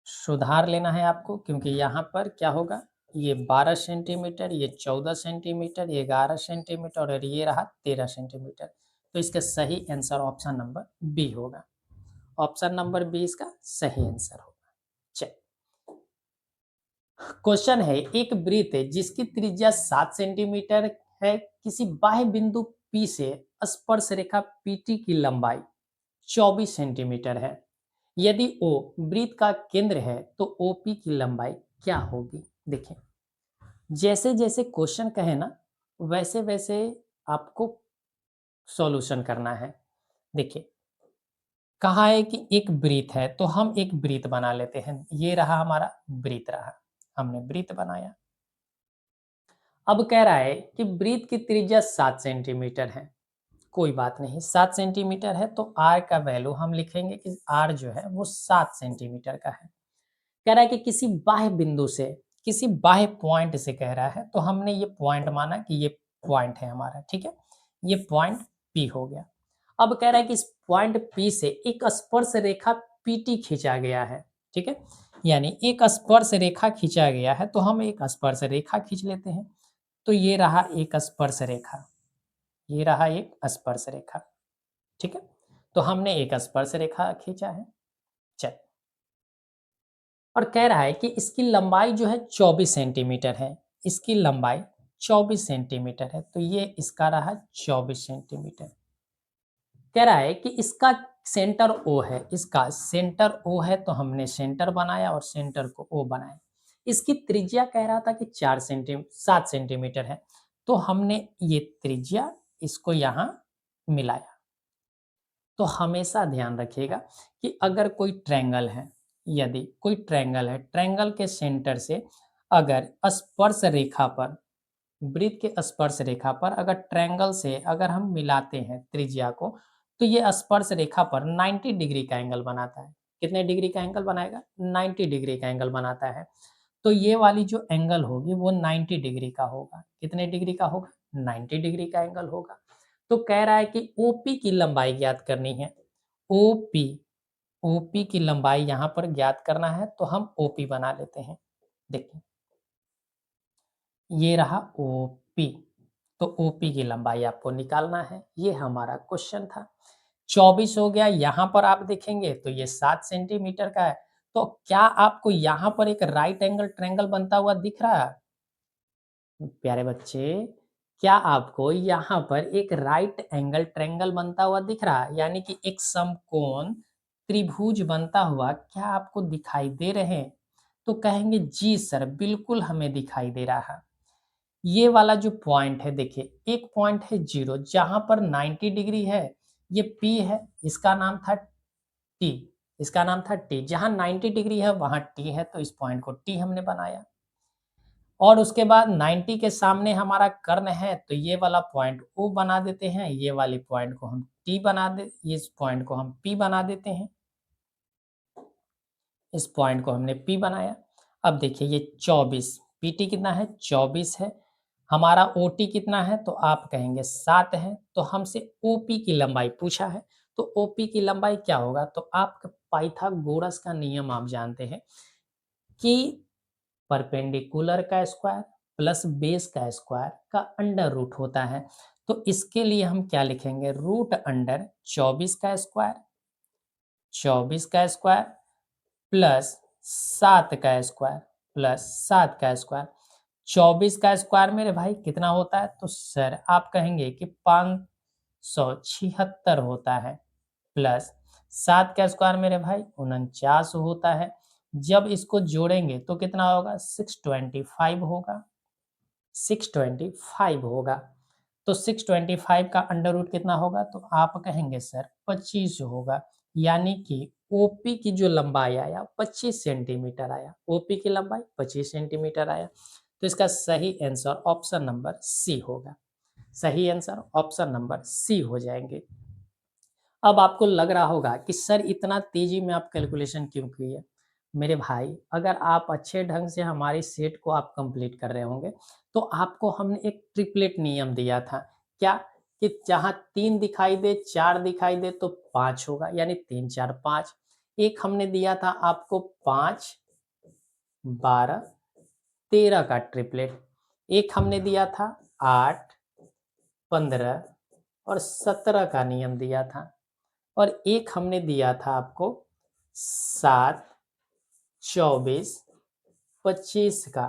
सुधार लेना है आपको, क्योंकि यहाँ पर क्या होगा, ये 12 सेंटीमीटर, ये 14 सेंटीमीटर, ये 11 सेंटीमीटर और ये रहा 13 सेंटीमीटर। तो इसका सही आंसर ऑप्शन नंबर बी होगा। ऑप्शन नंबर बी इसका सही आंसर होगा। चल, क्वेश्चन है, एक वृत्त है जिसकी त्रिज्या 7 सेंटीमीटर है, किसी बाह्य बिंदु P से स्पर्श रेखा PT की लंबाई 24 सेंटीमीटर है। यदि O वृत्त का केंद्र है तो OP की लंबाई क्या होगी। देखें, जैसे जैसे क्वेश्चन कहे ना, वैसे वैसे आपको सॉल्यूशन करना है। देखिए, कहा है कि एक वृत्त है, तो हम एक वृत्त बना लेते हैं। ये रहा हमारा वृत्त रहा, हमने वृत्त बनाया। अब कह रहा है कि वृत्त की त्रिज्या 7 सेंटीमीटर है। कोई बात नहीं, 7 सेंटीमीटर है तो r का वैल्यू हम लिखेंगे कि r जो है वो 7 सेंटीमीटर का है। कह रहा है कि किसी बाह्य बिंदु से, किसी बाह्य पॉइंट से कह रहा है, तो हमने ये पॉइंट माना कि ये पॉइंट है हमारा, ठीक है, ये पॉइंट P हो गया। अब कह रहा है कि इस पॉइंट P से एक स्पर्श रेखा PT खींचा गया है, ठीक है, यानी एक स्पर्श रेखा खींचा गया है, तो हम एक स्पर्श रेखा खींच लेते हैं। तो ये रहा एक स्पर्श रेखा, ये रहा एक स्पर्श रेखा, ठीक है, तो हमने एक स्पर्श रेखा खींचा है। चल, और कह रहा है कि इसकी लंबाई जो है 24 सेंटीमीटर है, इसकी लंबाई 24 सेंटीमीटर है, तो ये इसका रहा 24 सेंटीमीटर। कह रहा है कि इसका सेंटर O है, इसका सेंटर O है, तो हमने सेंटर बनाया और सेंटर को O बनाया। इसकी त्रिज्या कह रहा था कि 7 सेंटीमीटर है, तो हमने ये त्रिज्या इसको यहाँ मिलाया। तो हमेशा ध्यान रखिएगा कि अगर कोई ट्रायंगल है, यदि कोई ट्रायंगल है, ट्रायंगल के सेंटर से अगर स्पर्श रेखा पर, वृत्त के स्पर्श रेखा पर अगर ट्रायंगल से अगर हम मिलाते हैं त्रिज्या को, तो ये स्पर्श रेखा पर 90 डिग्री का एंगल बनाता है। कितने डिग्री का एंगल बनाएगा, 90 डिग्री का एंगल बनाता है। तो ये वाली जो एंगल होगी वो 90 डिग्री का होगा। कितने डिग्री का होगा, 90 डिग्री का एंगल होगा। तो कह रहा है कि OP की लंबाई ज्ञात करनी है। OP, OP की लंबाई यहाँ पर ज्ञात करना है, तो हम OP बना लेते हैं। देखिए, ये रहा OP, तो OP की लंबाई आपको निकालना है। ये हमारा क्वेश्चन था। 24 हो गया, यहाँ पर आप देखेंगे तो ये 7 सेंटीमीटर का है। तो क्या आपको यहाँ पर एक राइट एंगल ट्रायंगल बनता हुआ दिख रहा है? प्यारे बच्चे, क्या आपको यहाँ पर एक राइट एंगल ट्रायंगल बनता हुआ दिख रहा है, यानी कि एक समकोण त्रिभुज बनता हुआ क्या आपको दिखाई दे रहे हैं? तो कहेंगे जी सर, बिल्कुल हमें दिखाई दे रहा है। ये वाला जो पॉइंट है, देखिए एक पॉइंट है 0 जहां पर 90 डिग्री है, ये P है, इसका नाम था T, इसका नाम था T। जहां 90 डिग्री है वहां T है, तो इस पॉइंट को T हमने बनाया। और उसके बाद 90 के सामने हमारा कर्ण है, तो ये वाला पॉइंट O बना देते हैं, ये वाली पॉइंट को हम T बना दे, इस पॉइंट को हम P बना देते हैं। इस पॉइंट को हमने P बनाया। अब देखिए ये 24, PT कितना है, 24 है। हमारा OT कितना है, तो आप कहेंगे 7 है। तो हमसे OP की लंबाई पूछा है, तो OP की लंबाई क्या होगा, तो आप पाइथागोरस का नियम आप जानते हैं कि परपेंडिकुलर का स्क्वायर प्लस बेस का स्क्वायर का अंडर रूट होता है। तो इसके लिए हम क्या लिखेंगे, रूट अंडर 24 का स्क्वायर, 24 का स्क्वायर प्लस 7 का स्क्वायर, प्लस 7 का स्क्वायर। 24 का स्क्वायर मेरे भाई कितना होता है, तो सर आप कहेंगे कि 576 होता है, प्लस 7 का स्क्वायर मेरे भाई 49 होता है। जब इसको जोड़ेंगे तो कितना होगा, 625 होगा, 625 होगा। तो 625 का अंडर रूट कितना होगा, तो आप कहेंगे सर 25 होगा, यानी कि OP की जो लंबाई आया 25 सेंटीमीटर आया, OP की लंबाई 25 सेंटीमीटर आया। तो इसका सही आंसर ऑप्शन नंबर C होगा। सही आंसर ऑप्शन नंबर सी हो जाएंगे। अब आपको लग रहा होगा कि सर इतना तेजी में आप कैलकुलेशन क्यों किए। मेरे भाई अगर आप अच्छे ढंग से हमारी सेट को आप कंप्लीट कर रहे होंगे तो आपको हमने एक ट्रिपलेट नियम दिया था। क्या? कि जहां 3 दिखाई दे 4 दिखाई दे तो 5 होगा, यानी 3 4 5। एक हमने दिया था आपको 5 12 13 का ट्रिपलेट। एक हमने दिया था 8 15 और 17 का नियम दिया था। और एक हमने दिया था आपको 7 24 25 का।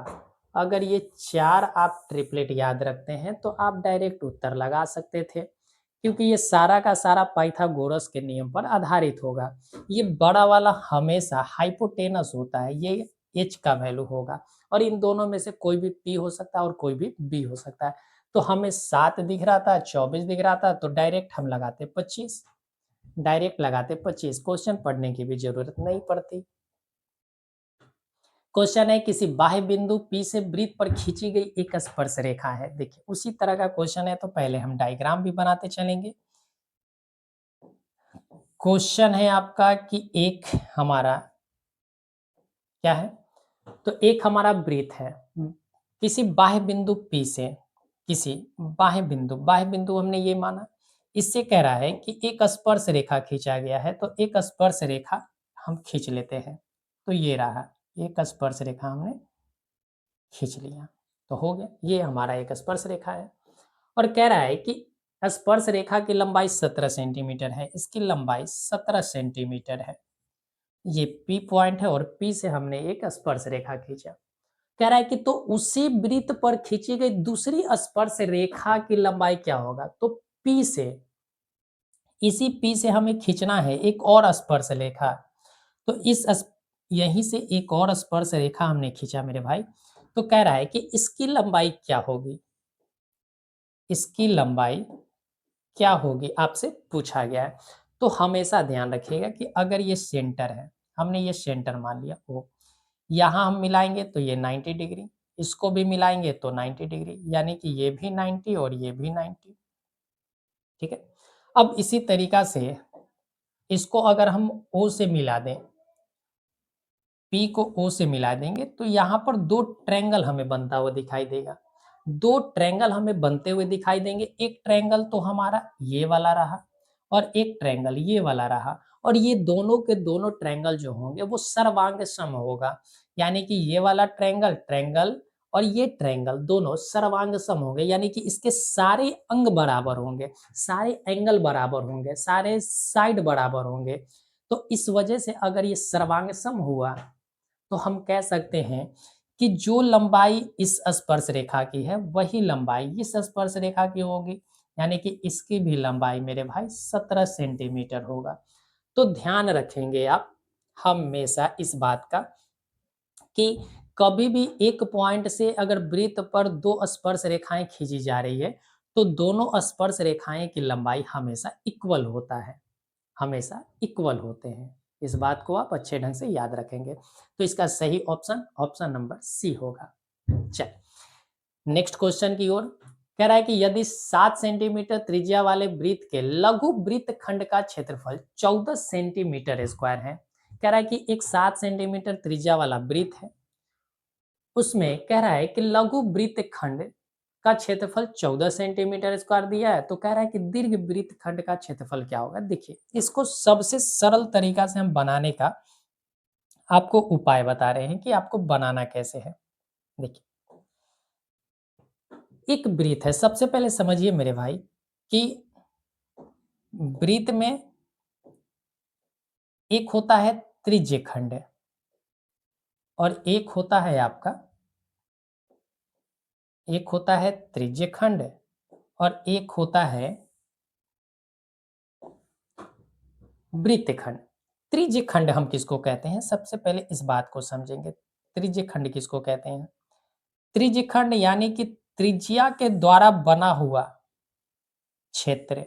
अगर ये 4 आप ट्रिपलेट याद रखते हैं तो आप डायरेक्ट उत्तर लगा सकते थे, क्योंकि ये सारा का सारा पाइथागोरस के नियम पर आधारित होगा। ये बड़ा वाला हमेशा हाइपोटेनस होता है, ये एच का वैल्यू होगा, और इन दोनों में से कोई भी पी हो सकता है और कोई भी बी हो सकता है। तो हमें 7 दिख रहा था 24 दिख रहा था तो डायरेक्ट हम लगाते 25, डायरेक्ट लगाते 25, क्वेश्चन पढ़ने की भी जरूरत नहीं पड़ती। क्वेश्चन है किसी बाह्य बिंदु P से वृत्त पर खींची गई एक स्पर्श रेखा है। देखिए उसी तरह का क्वेश्चन है तो पहले हम डायग्राम भी बनाते चलेंगे। क्वेश्चन है आपका कि एक हमारा क्या है, तो एक हमारा वृत्त है किसी बाह्य बिंदु P से, किसी बाह्य बिंदु हमने ये माना, इससे कह रहा है कि एक स्पर्श रेखा खींचा गया है, तो एक स्पर्श रेखा हम खींच लेते हैं। तो ये रहा, एक स्पर्श रेखा हमने खींच लिया तो हो गया, ये हमारा एक स्पर्श रेखा है। और कह रहा है कि स्पर्श रेखा की लंबाई 17 सेंटीमीटर है, इसकी लंबाई 17 सेंटीमीटर है। ये P पॉइंट है और P से हमने एक स्पर्श रेखा खींचा। कह रहा है कि तो उसी वृत्त पर खींची गई दूसरी स्पर्श रेखा की लंबाई क्या होगा। तो P से, इसी P से हमें खींचना है एक और स्पर्श रेखा। तो यहीं से एक और स्पर्श रेखा हमने खींचा मेरे भाई। तो कह रहा है कि इसकी लंबाई क्या होगी, इसकी लंबाई क्या होगी आपसे पूछा गया है। तो हमेशा ध्यान रखिएगा कि अगर ये सेंटर है, हमने ये सेंटर मान लिया ओ, यहाँ हम मिलाएंगे तो ये 90 डिग्री, इसको भी मिलाएंगे तो 90 डिग्री, यानी कि ये भी 90 और ये भी 90। ठीक है। अब इसी तरीका से इसको अगर हम ओ से मिला दें, P को O से मिला देंगे तो यहाँ पर दो ट्रायंगल हमें बनता हुआ दिखाई देगा। दो ट्रायंगल हमें बनते हुए दिखाई देंगे। एक ट्रायंगल तो हमारा ये वाला रहा और एक ट्रायंगल ये वाला रहा, और ये दोनों के दोनों ट्रायंगल जो होंगे वो सर्वांग सम होगा, यानी कि ये वाला ट्रायंगल ट्रायंगल और ये ट्रायंगल दोनों सर्वांग सम होंगे, यानी कि इसके सारे अंग बराबर होंगे, सारे एंगल बराबर होंगे, सारे साइड बराबर होंगे। तो इस वजह से अगर ये सर्वांग सम हुआ तो हम कह सकते हैं कि जो लंबाई इस स्पर्श रेखा की है वही लंबाई इस स्पर्श रेखा की होगी, यानी कि इसकी भी लंबाई मेरे भाई 17 सेंटीमीटर होगा। तो ध्यान रखेंगे आप हमेशा इस बात का कि कभी भी एक पॉइंट से अगर वृत्त पर दो स्पर्श रेखाएं खींची जा रही है तो दोनों स्पर्श रेखाएं की लंबाई हमेशा इक्वल होता है, हमेशा इक्वल होते हैं। इस बात को आप अच्छे ढंग से याद रखेंगे। तो इसका सही ऑप्शन ऑप्शन नंबर सी होगा। चल नेक्स्ट क्वेश्चन की ओर। कह रहा है कि यदि 7 सेंटीमीटर त्रिज्या वाले वृत्त के लघु वृत्त खंड का क्षेत्रफल 14 सेंटीमीटर स्क्वायर है। कह रहा है कि एक 7 सेंटीमीटर त्रिज्या वाला वृत्त है, उसमें कह रहा है कि लघु वृत्त खंड का क्षेत्रफल 14 सेंटीमीटर स्क्वायर दिया है। तो कह रहा है कि दीर्घ वृत्त खंड का क्षेत्रफल क्या होगा। देखिए इसको सबसे सरल तरीका से हम बनाने का आपको उपाय बता रहे हैं कि आपको बनाना कैसे है। देखिए एक वृत्त है, सबसे पहले समझिए मेरे भाई कि वृत्त में एक होता है त्रिज्य खंड और एक होता है आपका, एक होता है त्रिज्य खंड और एक होता है वृत्तखंड। त्रिज्य खंड हम किसको कहते हैं, सबसे पहले इस बात को समझेंगे। त्रिज्य खंड किसको कहते हैं। त्रिज्य खंड यानी कि त्रिज्या के द्वारा बना हुआ क्षेत्र,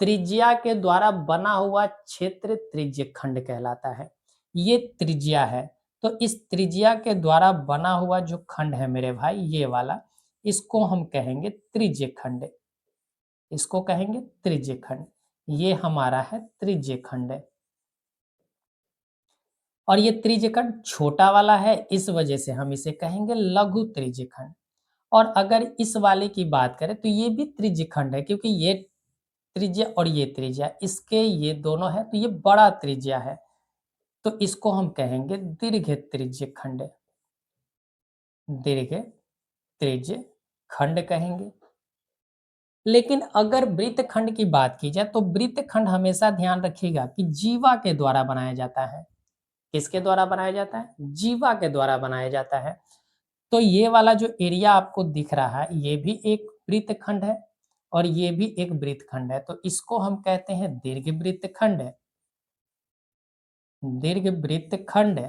त्रिज्या के द्वारा बना हुआ क्षेत्र त्रिज्य खंड कहलाता है। ये त्रिज्या है, तो इस त्रिज्या के द्वारा बना हुआ जो खंड है मेरे भाई ये वाला, इसको हम कहेंगे त्रिज्य खंड, इसको कहेंगे त्रिज्य खंड। ये हमारा है त्रिज्य खंड, और ये त्रिज्य खंड छोटा वाला है, इस वजह से हम इसे कहेंगे लघु त्रिज्य खंड। और अगर इस वाले की बात करें तो ये भी त्रिज्य खंड है, क्योंकि ये त्रिज्या और ये त्रिज्या इसके ये दोनों है, तो ये बड़ा त्रिज्या है, तो इसको हम कहेंगे दीर्घ त्रिज्य खंड, दीर्घ त्रिज्य खंड कहेंगे। लेकिन अगर वृत्तखंड की बात की जाए तो वृत्तखंड हमेशा ध्यान रखिएगा कि जीवा के द्वारा बनाया जाता है। किसके द्वारा बनाया जाता है? जीवा के द्वारा बनाया जाता है। तो ये वाला जो एरिया आपको दिख रहा है ये भी एक वृत्तखंड है और ये भी एक वृत्तखंड है, तो इसको हम कहते हैं दीर्घ वृत्तखंड, दीर्घ वृत्तखंड।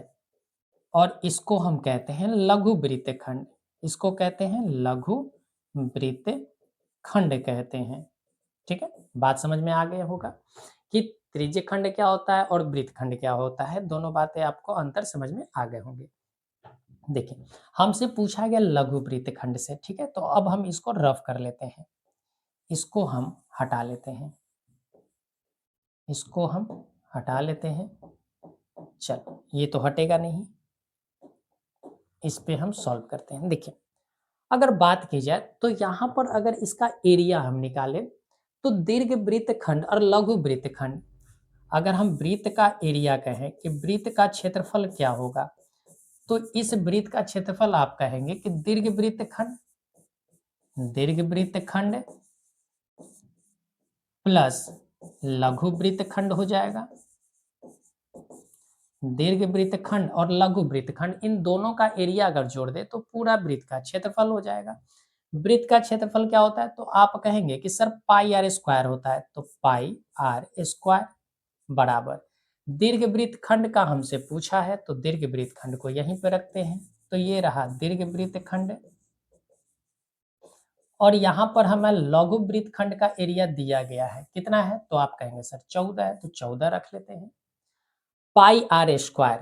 और इसको हम कहते हैं लघु वृत्तखंड, इसको कहते हैं लघु वृत्तखंड कहते हैं। ठीक है, बात समझ में आ गया होगा कि त्रिज्य खंड क्या होता है और वृत्तखंड क्या होता है, दोनों बातें आपको अंतर समझ में आ गए होंगे। देखिए, हमसे पूछा गया लघु वृत्तखंड से, ठीक है, तो अब हम इसको रफ कर लेते हैं, इसको हम हटा लेते हैं, इसको हम हटा लेते हैं। चलो, ये तो हटेगा नहीं, इस पे हम सॉल्व करते हैं। देखिए, अगर बात की जाए तो यहाँ पर अगर इसका एरिया हम निकालें तो दीर्घ वृत्तखंड और लघु वृत्तखंड, अगर हम वृत्त का एरिया कहें कि वृत्त का क्षेत्रफल क्या होगा, तो इस वृत्त का क्षेत्रफल आप कहेंगे कि दीर्घ वृत्तखंड, दीर्घ वृत्तखंड प्लस लघु वृत्तखंड हो जाएगा। दीर्घ वृत्तखंड और लघु वृत्तखंड इन दोनों का एरिया अगर जोड़ दे तो पूरा वृत्त का क्षेत्रफल हो जाएगा। वृत्त का क्षेत्रफल क्या होता है, तो आप कहेंगे कि सर पाई आर स्क्वायर होता है, तो पाई आर स्क्वायर बराबर दीर्घ वृत्तखंड का हमसे पूछा है, तो दीर्घ वृत्तखंड को यहीं पे रखते हैं, तो ये रहा दीर्घ वृत्तखंड। और यहाँ पर हमें लघु वृत्तखंड का एरिया दिया गया है, कितना है, तो आप कहेंगे सर 14 है, तो 14 रख लेते हैं। पाई आर स्क्वायर,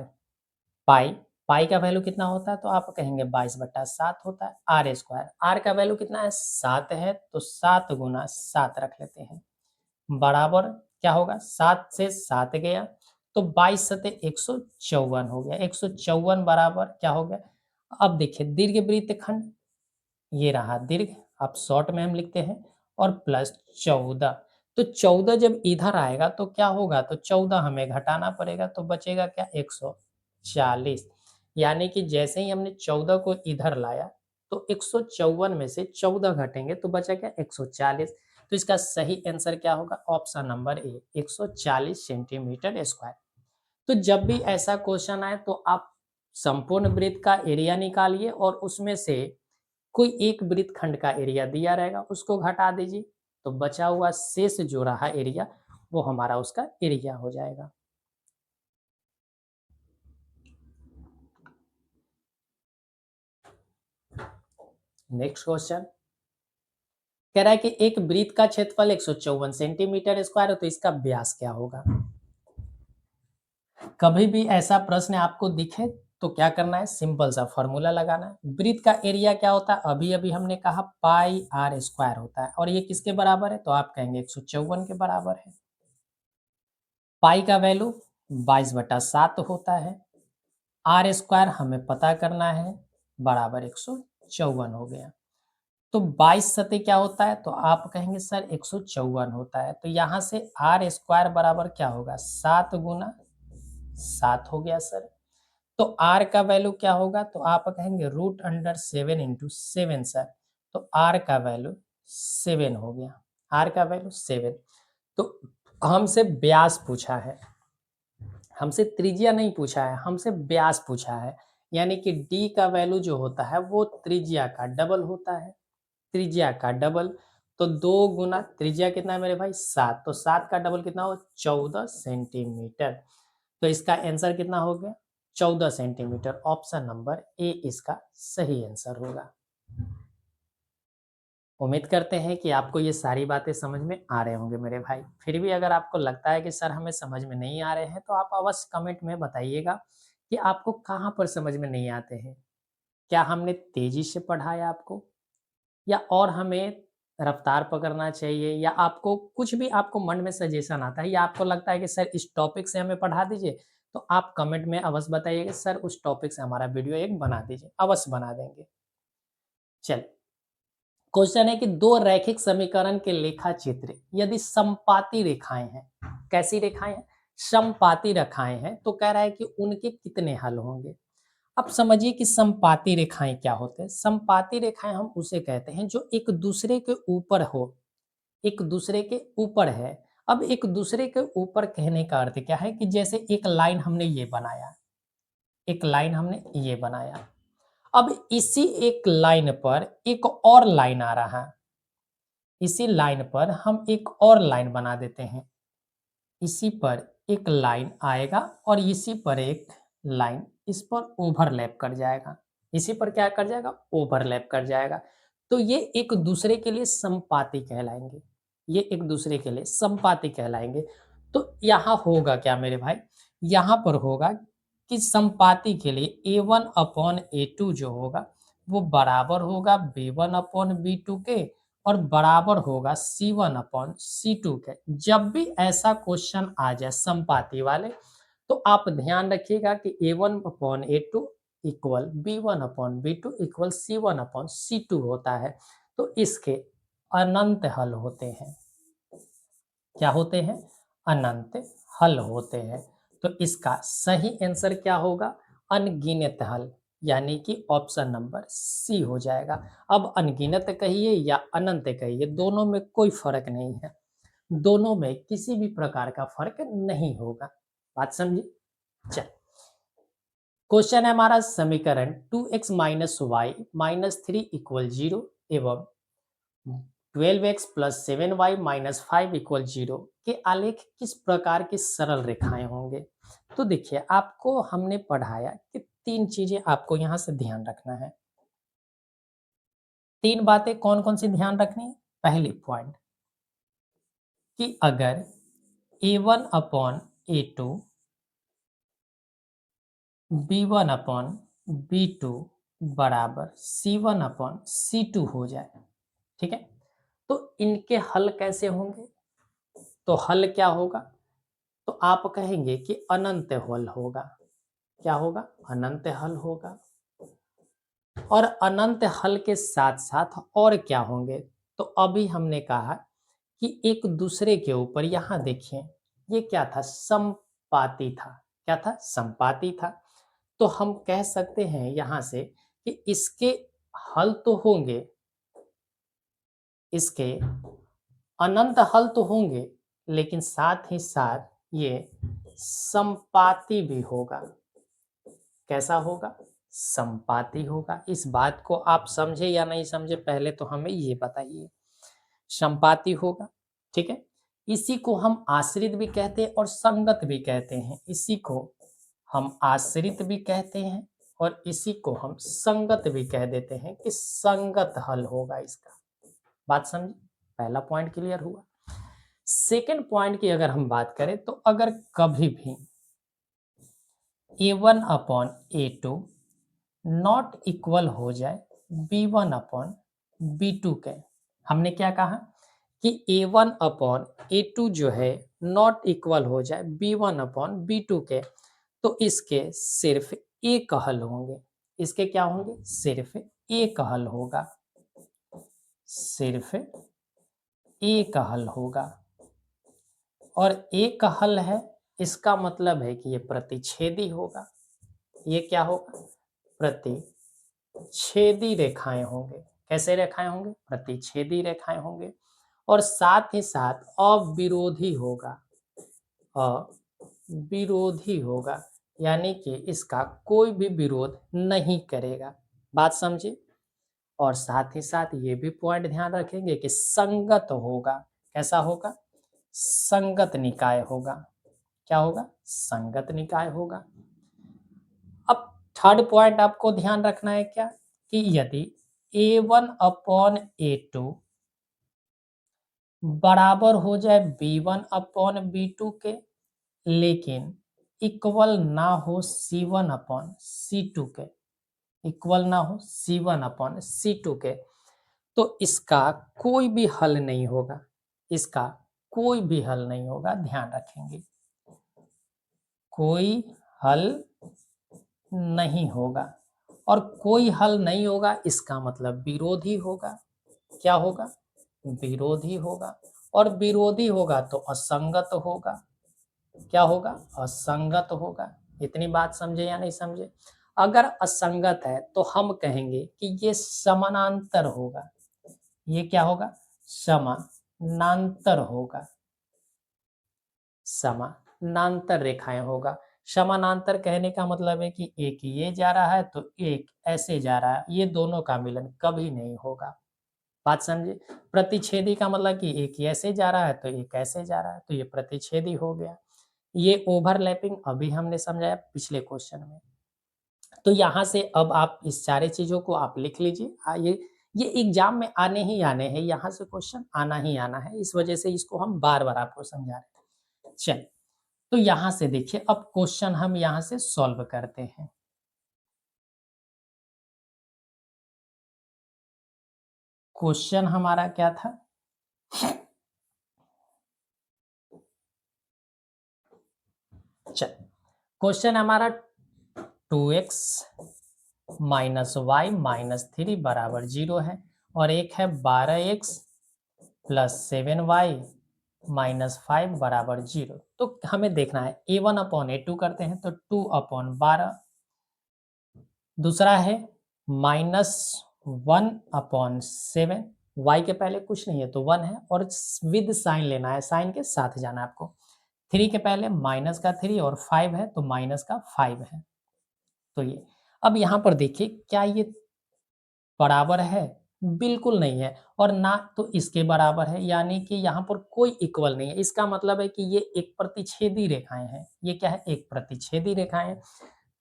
पाई, पाई का वैल्यू कितना होता है, तो आप कहेंगे 22/7 होता है। आर स्क्वायर, आर का वैल्यू कितना है, 7 है, तो 7 गुना 7 रख लेते हैं, बराबर क्या होगा, 7 से 7 गया तो 22 सते 154 हो गया, 154 बराबर क्या हो गया। अब देखिए दीर्घ वृत्तखंड, ये रहा दीर्घ, अब शॉर्ट में हम लिखते हैं, और प्लस 14, तो 14 जब इधर आएगा तो क्या होगा, तो 14 हमें घटाना पड़ेगा, तो बचेगा क्या, 140। यानी कि जैसे ही हमने 14 को इधर लाया तो 154 में से 14 घटेंगे तो बचा क्या, 140। तो इसका सही आंसर क्या होगा, option number A, 140 centimetre square. तो जब भी ऐसा क्वेश्चन आए तो आप संपूर्ण वृत्त का एरिया निकालिए और उसमें से कोई एक वृत्तखंड का एरिया दिया रहेगा उसको घटा दीजिए, तो बचा हुआ शेष जो रहा एरिया वो हमारा उसका एरिया हो जाएगा। नेक्स्ट क्वेश्चन कह रहा है कि एक वृत्त का क्षेत्रफल 154 सेंटीमीटर स्क्वायर है, तो इसका व्यास क्या होगा। कभी भी ऐसा प्रश्न आपको दिखे तो क्या करना है, सिंपल सा फॉर्मूला लगाना है। वृत्त का एरिया क्या होता है, अभी अभी हमने कहा पाई आर स्क्वायर होता है, और ये किसके बराबर है, तो आप कहेंगे 154 के बराबर है। पाई का वैल्यू 22/7 होता है, आर स्क्वायर हमें पता करना है, बराबर 154 हो गया। तो 22 सते क्या होता है, तो आप कहेंगे सर 154 होता है, तो यहाँ से आर स्क्वायर बराबर क्या होगा, 7 गुना 7 हो गया सर। तो आर का वैल्यू क्या होगा, तो आप कहेंगे √7 सर, तो आर का वैल्यू 7 हो गया, आर का वैल्यू 7। तो हमसे व्यास पूछा है, हमसे त्रिज्या नहीं पूछा है, हमसे व्यास पूछा है, यानी कि डी का वैल्यू जो होता है वो त्रिज्या का डबल होता है, त्रिज्या का डबल। तो 2 गुना त्रिज्या कितना है मेरे भाई, 7, तो 7 का डबल कितना हो, 14 सेंटीमीटर। तो इसका आंसर कितना हो गया, 14 सेंटीमीटर। ऑप्शन नंबर ए इसका सही आंसर होगा। उम्मीद करते हैं कि आपको ये सारी बातें समझ में आ रहे होंगे मेरे भाई। फिर भी अगर आपको लगता है कि सर हमें समझ में नहीं आ रहे हैं तो आप अवश्य कमेंट में बताइएगा कि आपको कहाँ पर समझ में नहीं आते हैं। क्या हमने तेजी से पढ़ाया आपको, या और हमें रफ्तार पकड़ना चाहिए, या आपको कुछ भी आपको मन में सजेशन आता है या आपको लगता है कि सर इस टॉपिक से हमें पढ़ा दीजिए, तो आप कमेंट में अवश्य बताइए कि सर उस टॉपिक से हमारा वीडियो एक बना दीजिए, अवश्य बना देंगे। चलिए, क्वेश्चन है कि दो रैखिक समीकरण के लेखा चित्र यदि समपाती रेखाएं हैं, कैसी रेखाएं हैं? समपाती रेखाएं हैं, तो कह रहा है कि उनके कितने हल होंगे। अब समझिए कि समपाती रेखाएं क्या होते हैं। समपाती रेखाएं हम उसे कहते हैं जो एक दूसरे के ऊपर हो, एक दूसरे के ऊपर है। अब एक दूसरे के ऊपर कहने का अर्थ क्या है कि जैसे एक लाइन हमने ये बनाया, एक लाइन हमने ये बनाया, अब इसी एक लाइन पर एक और लाइन आ रहा है, इसी लाइन पर हम एक और लाइन बना देते हैं, इसी पर एक लाइन आएगा और इसी पर एक लाइन इस पर ओवरलैप कर जाएगा, इसी पर क्या कर जाएगा? ओवरलैप कर जाएगा। तो ये एक दूसरे के लिए संपाती कहलाएंगे, ये एक दूसरे के लिए संपाती कहलाएंगे। तो यहाँ होगा क्या मेरे भाई? यहाँ पर होगा कि संपाती के लिए A1 अपॉन A2 जो होगा वो बराबर होगा B1 अपॉन B2 के, और बराबर होगा C1 अपॉन C2 के। जब भी ऐसा क्वेश्चन आ जाए संपाती वाले, तो आप ध्यान रखिएगा कि A1 upon A2 equal B1 upon B2 equal C1 upon C2 होता है। तो इसके अनंत हल होते हैं। क्या होते हैं? अनंत हल होते हैं। तो इसका सही आंसर क्या होगा? अनगिनत हल, यानी कि ऑप्शन नंबर सी हो जाएगा। अब अनगिनत कहिए या अनंत कहिए, दोनों में कोई फर्क नहीं है, दोनों में किसी भी प्रकार का फर्क नहीं होगा। बात समझी? चल, क्वेश्चन है हमारा समीकरण 2x minus y minus three equal zero एवं 12x plus 7y minus 5 equal zero के आलेख किस प्रकार की सरल रेखाएं होंगे। तो देखिए, आपको हमने पढ़ाया कि तीन चीजें आपको यहां से ध्यान रखना है। तीन बातें कौन कौन सी ध्यान रखनी है? पहली पॉइंट कि अगर a1 upon a2 b1 upon b2 बराबर c1 अपॉन c2 हो जाए, ठीक है, तो इनके हल कैसे होंगे? तो हल क्या होगा? तो आप कहेंगे कि अनंत हल होगा। क्या होगा? अनंत हल होगा। और अनंत हल के साथ साथ और क्या होंगे? तो अभी हमने कहा कि एक दूसरे के ऊपर, यहां देखिए ये क्या था? संपाती था। क्या था? संपाती था। तो हम कह सकते हैं यहां से कि इसके हल तो होंगे, इसके अनंत हल तो होंगे, लेकिन साथ ही साथ ये संपाती भी होगा। कैसा होगा? संपाती होगा। इस बात को आप समझे या नहीं समझे, पहले तो हमें ये बताइए। संपाती होगा, ठीक है। इसी को हम आश्रित भी कहते हैं और संगत भी कहते हैं। इसी को हम आश्रित भी कहते हैं और इसी को हम संगत भी कह देते हैं कि संगत हल होगा इसका। बात समझे? पहला पॉइंट क्लियर हुआ। सेकंड पॉइंट की अगर हम बात करें, तो अगर कभी भी a1 upon a2 not equal हो जाए b1 अपॉन b2 के, हमने क्या कहा कि a1 अपॉन a2 जो है नॉट इक्वल हो जाए b1 अपॉन b2 के, तो इसके सिर्फ एक हल होंगे। इसके क्या होंगे? सिर्फ एक हल होगा, सिर्फ एक हल होगा। और एक हल है, इसका मतलब है कि ये प्रतिच्छेदी होगा। ये क्या होगा? प्रतिच्छेदी रेखाएं होंगे। कैसे रेखाएं होंगे? प्रतिच्छेदी रेखाएं होंगे। और साथ ही साथ अविरोधी होगा, अविरोधी होगा, यानी कि इसका कोई भी विरोध नहीं करेगा। बात समझे? और साथ ही साथ ये भी पॉइंट ध्यान रखेंगे कि संगत होगा। कैसा होगा? संगत निकाय होगा। क्या होगा? संगत निकाय होगा। अब थर्ड पॉइंट आपको ध्यान रखना है क्या, कि यदि a1 अपॉन a2 बराबर हो जाए b1 अपॉन b2 के, लेकिन इक्वल ना हो c1 अपॉन c2 के, इक्वल ना हो c1 अपॉन c2 के, तो इसका कोई भी हल नहीं होगा, इसका कोई भी हल नहीं होगा, ध्यान रखेंगे, कोई हल नहीं होगा। और कोई हल नहीं होगा इसका मतलब विरोधी होगा। क्या होगा? विरोधी होगा। और विरोधी होगा तो असंगत होगा। क्या होगा? असंगत होगा। इतनी बात समझे या नहीं समझे? अगर असंगत है तो हम कहेंगे कि ये समानांतर होगा। ये क्या होगा? समानांतर होगा। समानांतर रेखाएं होगा। समानांतर कहने का मतलब है कि एक ये जा रहा है तो एक ऐसे जा रहा है, ये दोनों का मिलन कभी नहीं होगा। बात समझे? प्रतिच्छेदी का मतलब कि एक ऐसे जा रहा है तो एक ऐसे जा रहा है, तो ये प्रतिच्छेदी हो गया। ये ओवरलैपिंग अभी हमने समझाया पिछले क्वेश्चन में। तो यहाँ से अब आप इस सारे चीजों को आप लिख लीजिए। ये एग्जाम में आने ही आने हैं, यहाँ से क्वेश्चन आना ही आना है, इस वजह से इसको हम बार बार आपको समझा रहे हैं। चल, तो यहाँ से देखिए, अब क्वेश्चन हम यहाँ से सॉल्व करते हैं। क्वेश्चन हमारा क्या था? चल, क्वेश्चन हमारा 2x माइनस वाई माइनस 3 बराबर 0 है, और एक है 12x प्लस 7y माइनस 5 बराबर 0। तो हमें देखना है a1 अपॉन a2 करते हैं तो 2 अपॉन 12, दूसरा है माइनस 1 अपॉन 7, वाई के पहले कुछ नहीं है तो 1 है, और विद साइन लेना है, साइन के साथ जाना है आपको। 3 के पहले माइनस का 3 और 5 है तो माइनस का 5 है। तो ये अब यहाँ पर देखिए, क्या ये बराबर है? बिल्कुल नहीं है, और ना तो इसके बराबर है, यानी कि यहाँ पर कोई इक्वल नहीं है। इसका मतलब है कि ये एक प्रतिच्छेदी रेखाएं हैं। ये क्या है? एक प्रतिच्छेदी रेखाएं हैं।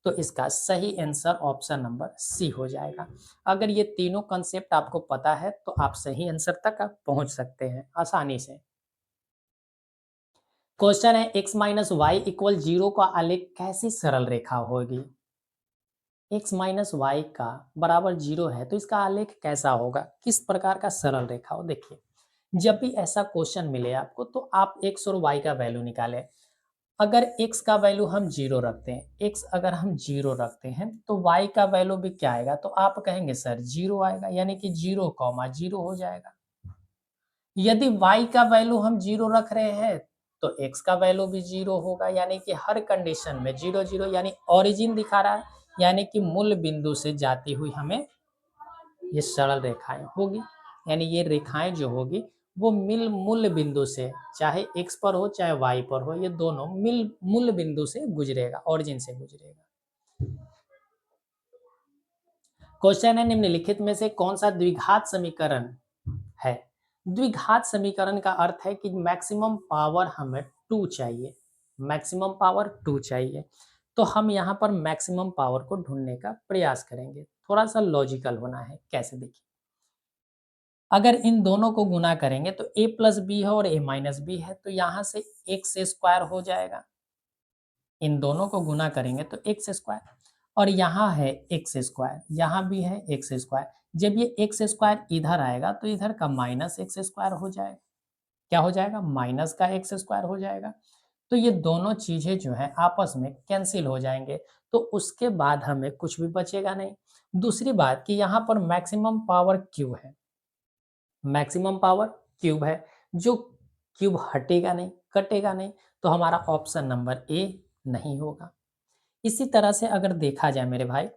तो इसका सही आंसर ऑप्शन नंबर सी हो जाएगा। अगर ये तीनों कंसेप्ट आपको पता है तो आप सही आंसर तक आप पहुंच सकते हैं आसानी से। क्वेश्चन है x माइनस वाई इक्वल 0 का आलेख कैसी सरल रेखा होगी? x माइनस वाई का बराबर 0 है तो इसका आलेख कैसा होगा? किस प्रकार का सरल रेखा हो? देखिए, जब भी ऐसा क्वेश्चन मिले आपको तो आप x और y का वैल्यू निकालें। अगर x का वैल्यू हम 0 रखते हैं, x अगर हम 0 रखते हैं तो y का वैल्यू भी क्या आएगा? तो आप कहेंगे सर 0 आएगा, यानी कि 0 कॉमा 0 हो जाएगा। यदि y का वैल्यू हम 0 रख रहे हैं तो x का वैल्यू भी 0 होगा, यानी कि हर कंडीशन में 0 0, यानी ओरिजिन दिखा रहा है, यानी कि मूल बिंदु से जाती हुई हमें ये सरल रेखाएं होगी। यानी ये रेखाएं जो होगी वो मूल बिंदु से, चाहे x पर हो चाहे y पर हो, ये दोनों मूल बिंदु से गुजरेगा, ओरिजिन से गुजरेगा। क्वेश्चन है, निम्नलिखित में से कौन सा द्विघात समीकरण है? द्विघात समीकरण का अर्थ है कि मैक्सिमम पावर हमें 2 चाहिए, मैक्सिमम पावर 2 चाहिए। तो हम यहाँ पर मैक्सिमम पावर को ढूंढने का प्रयास करेंगे। थोड़ा सा लॉजिकल होना है। कैसे? देखिए, अगर इन दोनों को गुना करेंगे तो a प्लस बी है और a माइनस बी है, तो यहाँ से एक्स स्क्वायर हो जाएगा। इन दोनों को गुना करेंगे तो एक्स स्क्वायर, और यहाँ है एक्स स्क्वायर, यहाँ भी है एक्स स्क्वायर। जब ये एक्स स्क्वायर इधर आएगा तो इधर का माइनस एक्स स्क्वायर हो जाएगा। क्या हो जाएगा? माइनस का एक्स स्क्वायर हो जाएगा। तो ये दोनों चीजें जो है आपस में कैंसिल हो जाएंगे, तो उसके बाद हमें कुछ भी बचेगा नहीं। दूसरी बात कि यहाँ पर मैक्सिमम पावर क्यू है, मैक्सिमम पावर क्यूब है, जो क्यूब हटेगा नहीं, कटेगा नहीं, तो हमारा ऑप्शन नंबर ए नहीं होगा। इसी तरह से अगर देखा जाए मेरे भाई,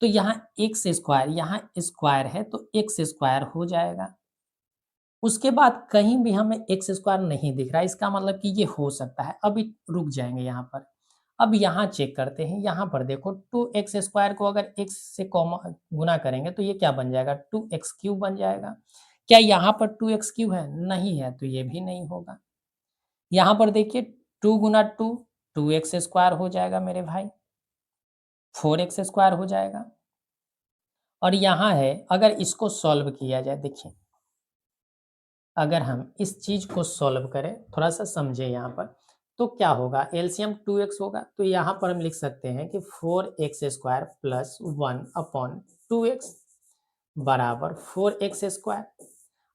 तो यहाँ एक्स स्क्वायर, यहाँ स्क्वायर है तो एक्स स्क्वायर हो जाएगा। उसके बाद कहीं भी हमें एक्स स्क्वायर नहीं दिख रहा है, इसका मतलब कि ये हो सकता है। अभी रुक जाएंगे यहाँ पर। अब यहाँ चेक करते हैं, यहाँ पर देखो 2x स्क्वायर को अगर x से कॉमा गुना करेंगे तो ये क्या बन जाएगा? 2x क्यूब बन जाएगा। क्या यहाँ पर 2x क्यूब है? नहीं है, तो ये भी नहीं होगा। यहाँ पर देखिए 2 गुना 2 2x स्क्वायर हो जाएगा मेरे भाई, 4x स्क्वायर हो जाएगा। और यहाँ है, अगर इसको सॉल्व किया जाए, देखिए अगर हम इस चीज को सॉल्व करें, थोड़ा सा समझे यहाँ पर, तो क्या होगा? एलसीएम 2x होगा, तो यहाँ पर हम लिख सकते हैं कि 4x square plus 1 upon 2x। बराबर 4x²।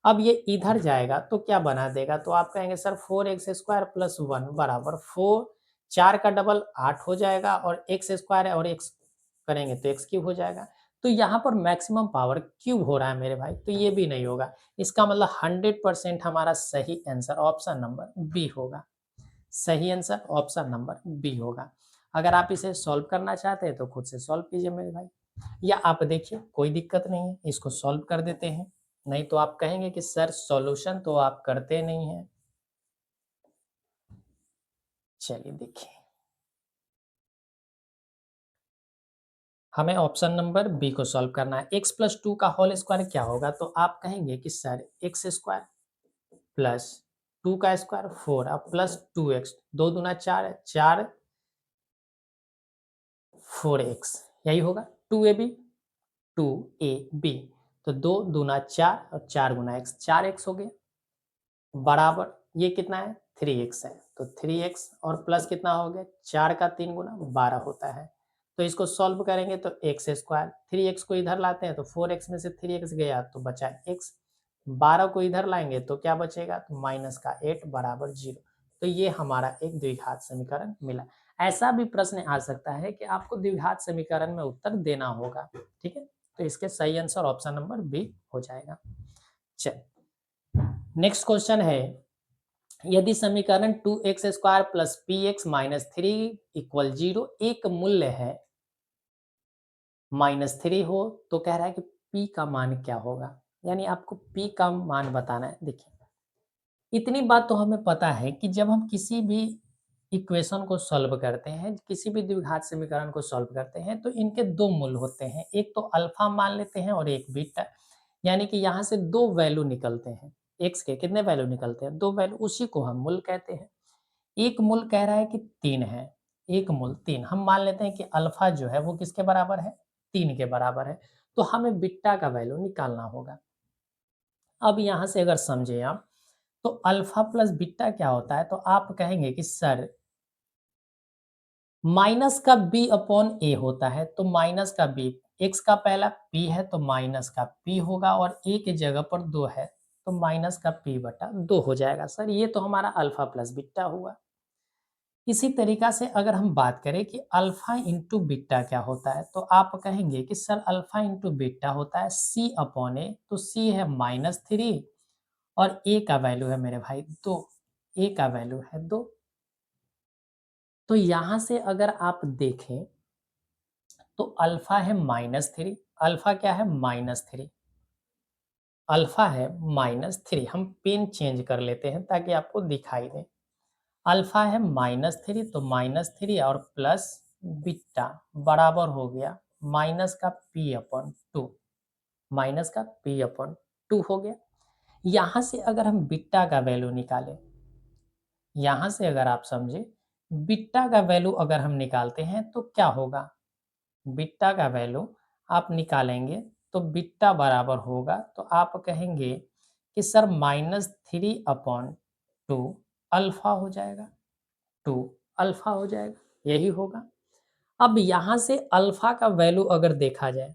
अब ये इधर जाएगा तो क्या बना देगा, तो आप कहेंगे सर 4x² प्लस 1 बराबर 4, 4 का डबल 8 हो जाएगा, और x² है और x करेंगे तो x³ हो जाएगा। तो यहाँ पर मैक्सिमम पावर क्यूब हो रहा है मेरे भाई, तो ये भी नहीं होगा। इसका मतलब 100% हमारा सही आंसर ऑप्शन नंबर बी होगा। सही आंसर ऑप्शन नंबर बी होगा। अगर आप इसे सॉल्व करना चाहते हैं तो खुद से सॉल्व कीजिए मेरे भाई, या आप देखिए कोई दिक्कत नहीं है, इसको सॉल्व कर देते हैं। नहीं तो आप कहेंगे कि सर सॉल्यूशन तो आप करते नहीं हैं। चलिए देखिए, हमें ऑप्शन नंबर बी को सॉल्व करना है। x प्लस 2 का होल स्क्वायर क्या होगा, तो आप कहेंगे कि सर x² प्लस 2 का स्क्वायर 4, अब प्लस 2x, 2 दूना 4 है, 4 4x, यही होगा। 2ab 2ab, तो 2 दूना 4 और 4 गुना x, 4x हो गया, बराबर ये कितना है 3x है, तो 3x और प्लस कितना हो गया 4 का 3 गुना 12 होता है। तो इसको सॉल्व करेंगे तो x², 3x को इधर लाते हैं तो 4x में से 3x गया तो बचा x, 12 को इधर लाएंगे तो क्या बचेगा, तो माइनस का 8 बराबर 0। तो ये हमारा एक द्विघात समीकरण मिला। ऐसा भी प्रश्न आ सकता है कि आपको द्विघात समीकरण में उत्तर देना होगा, ठीक है। तो इसके सही आंसर ऑप्शन नंबर बी हो जाएगा। चल, नेक्स्ट क्वेश्चन है, यदि समीकरण 2x² plus px minus 3 equal 0 एक मूल्य है -3 हो, तो कह रहा है कि p का मान क्या होगा, यानी आपको p का मान बताना है। देखिए, इतनी बात तो हमें पता है कि जब हम किसी भी इक्वेशन को सॉल्व करते हैं, किसी भी द्विघात समीकरण को सॉल्व करते हैं, तो इनके दो मूल होते हैं, एक तो अल्फा मान लेते हैं और एक बीटा। यानी कि यहाँ से दो वैल्यू निकलते हैं, x के कितने वैल्यू निकलते हैं, दो वैल्यू, उसी को हम मूल कहते हैं। एक मूल कह रहा है कि 3 है, एक मूल 3, हम मान लेते हैं कि अल्फा जो है वो किसके बराबर है, 3 के बराबर है। तो हमें बीटा का वैल्यू निकालना होगा। अब यहाँ से अगर समझे आप, तो अल्फा प्लस बीटा क्या होता है, तो आप कहेंगे कि सर माइनस का बी अपॉन ए होता है, तो माइनस का बी, एक्स का पहला पी है तो माइनस का पी होगा, और ए की जगह पर 2 है तो माइनस का पी बटा 2 हो जाएगा। सर ये तो हमारा अल्फा प्लस बीटा हुआ। इसी तरीका से अगर हम बात करें कि अल्फा इंटू बीटा क्या होता है, तो आप कहेंगे कि सर अल्फा इंटू बीटा होता है सी अपॉन ए, तो सी है -3 और ए का वैल्यू है मेरे भाई 2, ए का वैल्यू है 2। तो यहाँ से अगर आप देखें तो अल्फा है -3, अल्फा क्या है -3, अल्फा है -3, हम पेन चेंज कर लेते हैं ताकि आपको दिखाई दे। अल्फा है -3, तो -3 और प्लस बीटा बराबर हो गया माइनस का पी अपॉन 2, माइनस का पी अपॉन 2 हो गया। यहाँ से अगर हम बीटा का वैल्यू निकालें, यहाँ से अगर आप समझे, बीटा का वैल्यू अगर हम निकालते हैं तो क्या होगा, बीटा का वैल्यू आप निकालेंगे तो बीटा बराबर होगा, तो आप कहेंगे कि सर -3 अपॉन 2 अल्फा हो जाएगा, 2 अल्फा हो जाएगा, यही होगा। अब यहाँ से अल्फा का वैल्यू अगर देखा जाए,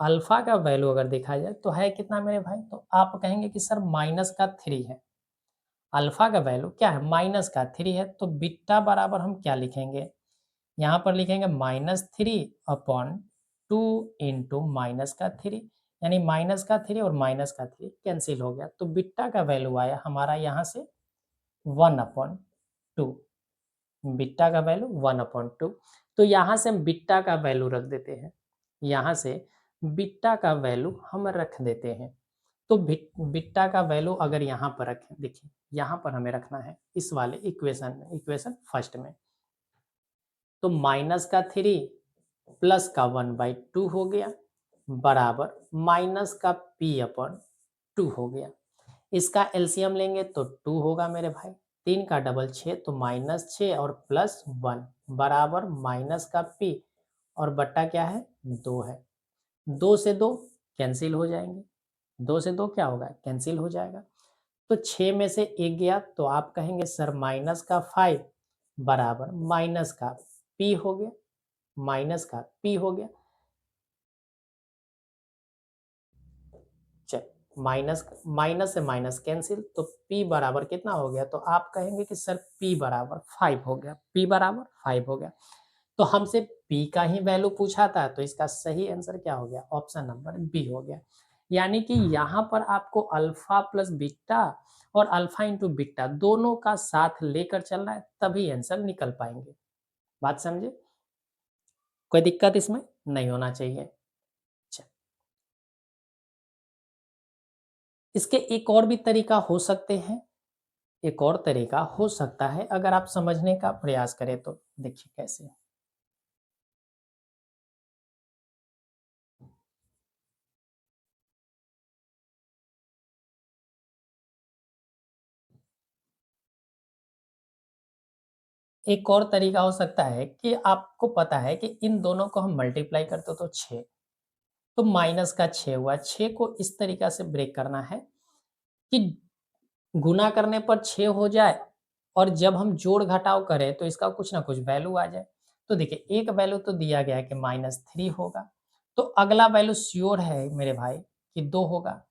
अल्फा का वैल्यू अगर देखा जाए तो है कितना मेरे भाई, तो आप कहेंगे कि सर माइनस का 3 है, अल्फा का वैल्यू क्या है माइनस का 3 है, तो बीटा बराबर हम क्या लिखेंगे, यहाँ पर लिखेंगे -3 अपॉन 2 इंटू माइनस का 3, यानी माइनस का 3 और माइनस का 3 कैंसिल हो गया, तो बीटा का वैल्यू आया हमारा यहाँ से 1/2, बीटा का वैल्यू 1/2। तो यहाँ से हम बीटा का वैल्यू रख देते हैं, यहाँ से बीटा का वैल्यू हम रख देते हैं। तो बीटा का वैल्यू अगर यहाँ पर रखें, देखिए यहाँ पर हमें रखना है इस वाले इक्वेशन में, इक्वेशन फर्स्ट में, तो माइनस का 3 प्लस का 1/2 हो गया बराबर माइनस का पी अपॉन 2 हो गया। इसका एलसीएम लेंगे तो 2 होगा मेरे भाई, 3 का डबल 6, तो -6 और प्लस 1 बराबर माइनस का पी, और बट्टा क्या है 2 है, 2 से 2 कैंसिल हो जाएंगे, 2 से 2 क्या होगा कैंसिल हो जाएगा। तो 6 में से 1 गया तो आप कहेंगे सर माइनस का 5 बराबर माइनस का पी हो गया, माइनस का पी हो गया। माइनस माइनस से माइनस कैंसिल, तो p बराबर कितना हो गया, तो आप कहेंगे कि सर p बराबर 5 हो गया, p बराबर 5 हो गया। तो हमसे p का ही वैल्यू पूछा था, तो इसका सही आंसर क्या हो गया, ऑप्शन नंबर बी हो गया। यानी कि यहाँ पर आपको अल्फा प्लस बीटा और अल्फा इंटू बीटा दोनों का साथ लेकर चलना है, तभी आंसर निकल पाएंगे। बात समझे, कोई दिक्कत इसमें नहीं होना चाहिए। अच्छा, इसके एक और भी तरीका हो सकते हैं, एक और तरीका हो सकता है अगर आप समझने का प्रयास करें तो। देखिए कैसे, एक और तरीका हो सकता है कि आपको पता है कि इन दोनों को हम मल्टीप्लाई करते तो 6, तो माइनस का 6 हुआ। 6 को इस तरीका से ब्रेक करना है कि गुना करने पर 6 हो जाए और जब हम जोड़ घटाव करें तो इसका कुछ ना कुछ वैल्यू आ जाए। तो देखिए एक वैल्यू तो दिया गया है कि -3 होगा, तो अगला वैल्यू श्योर है मेरे भाई कि 2 होगा,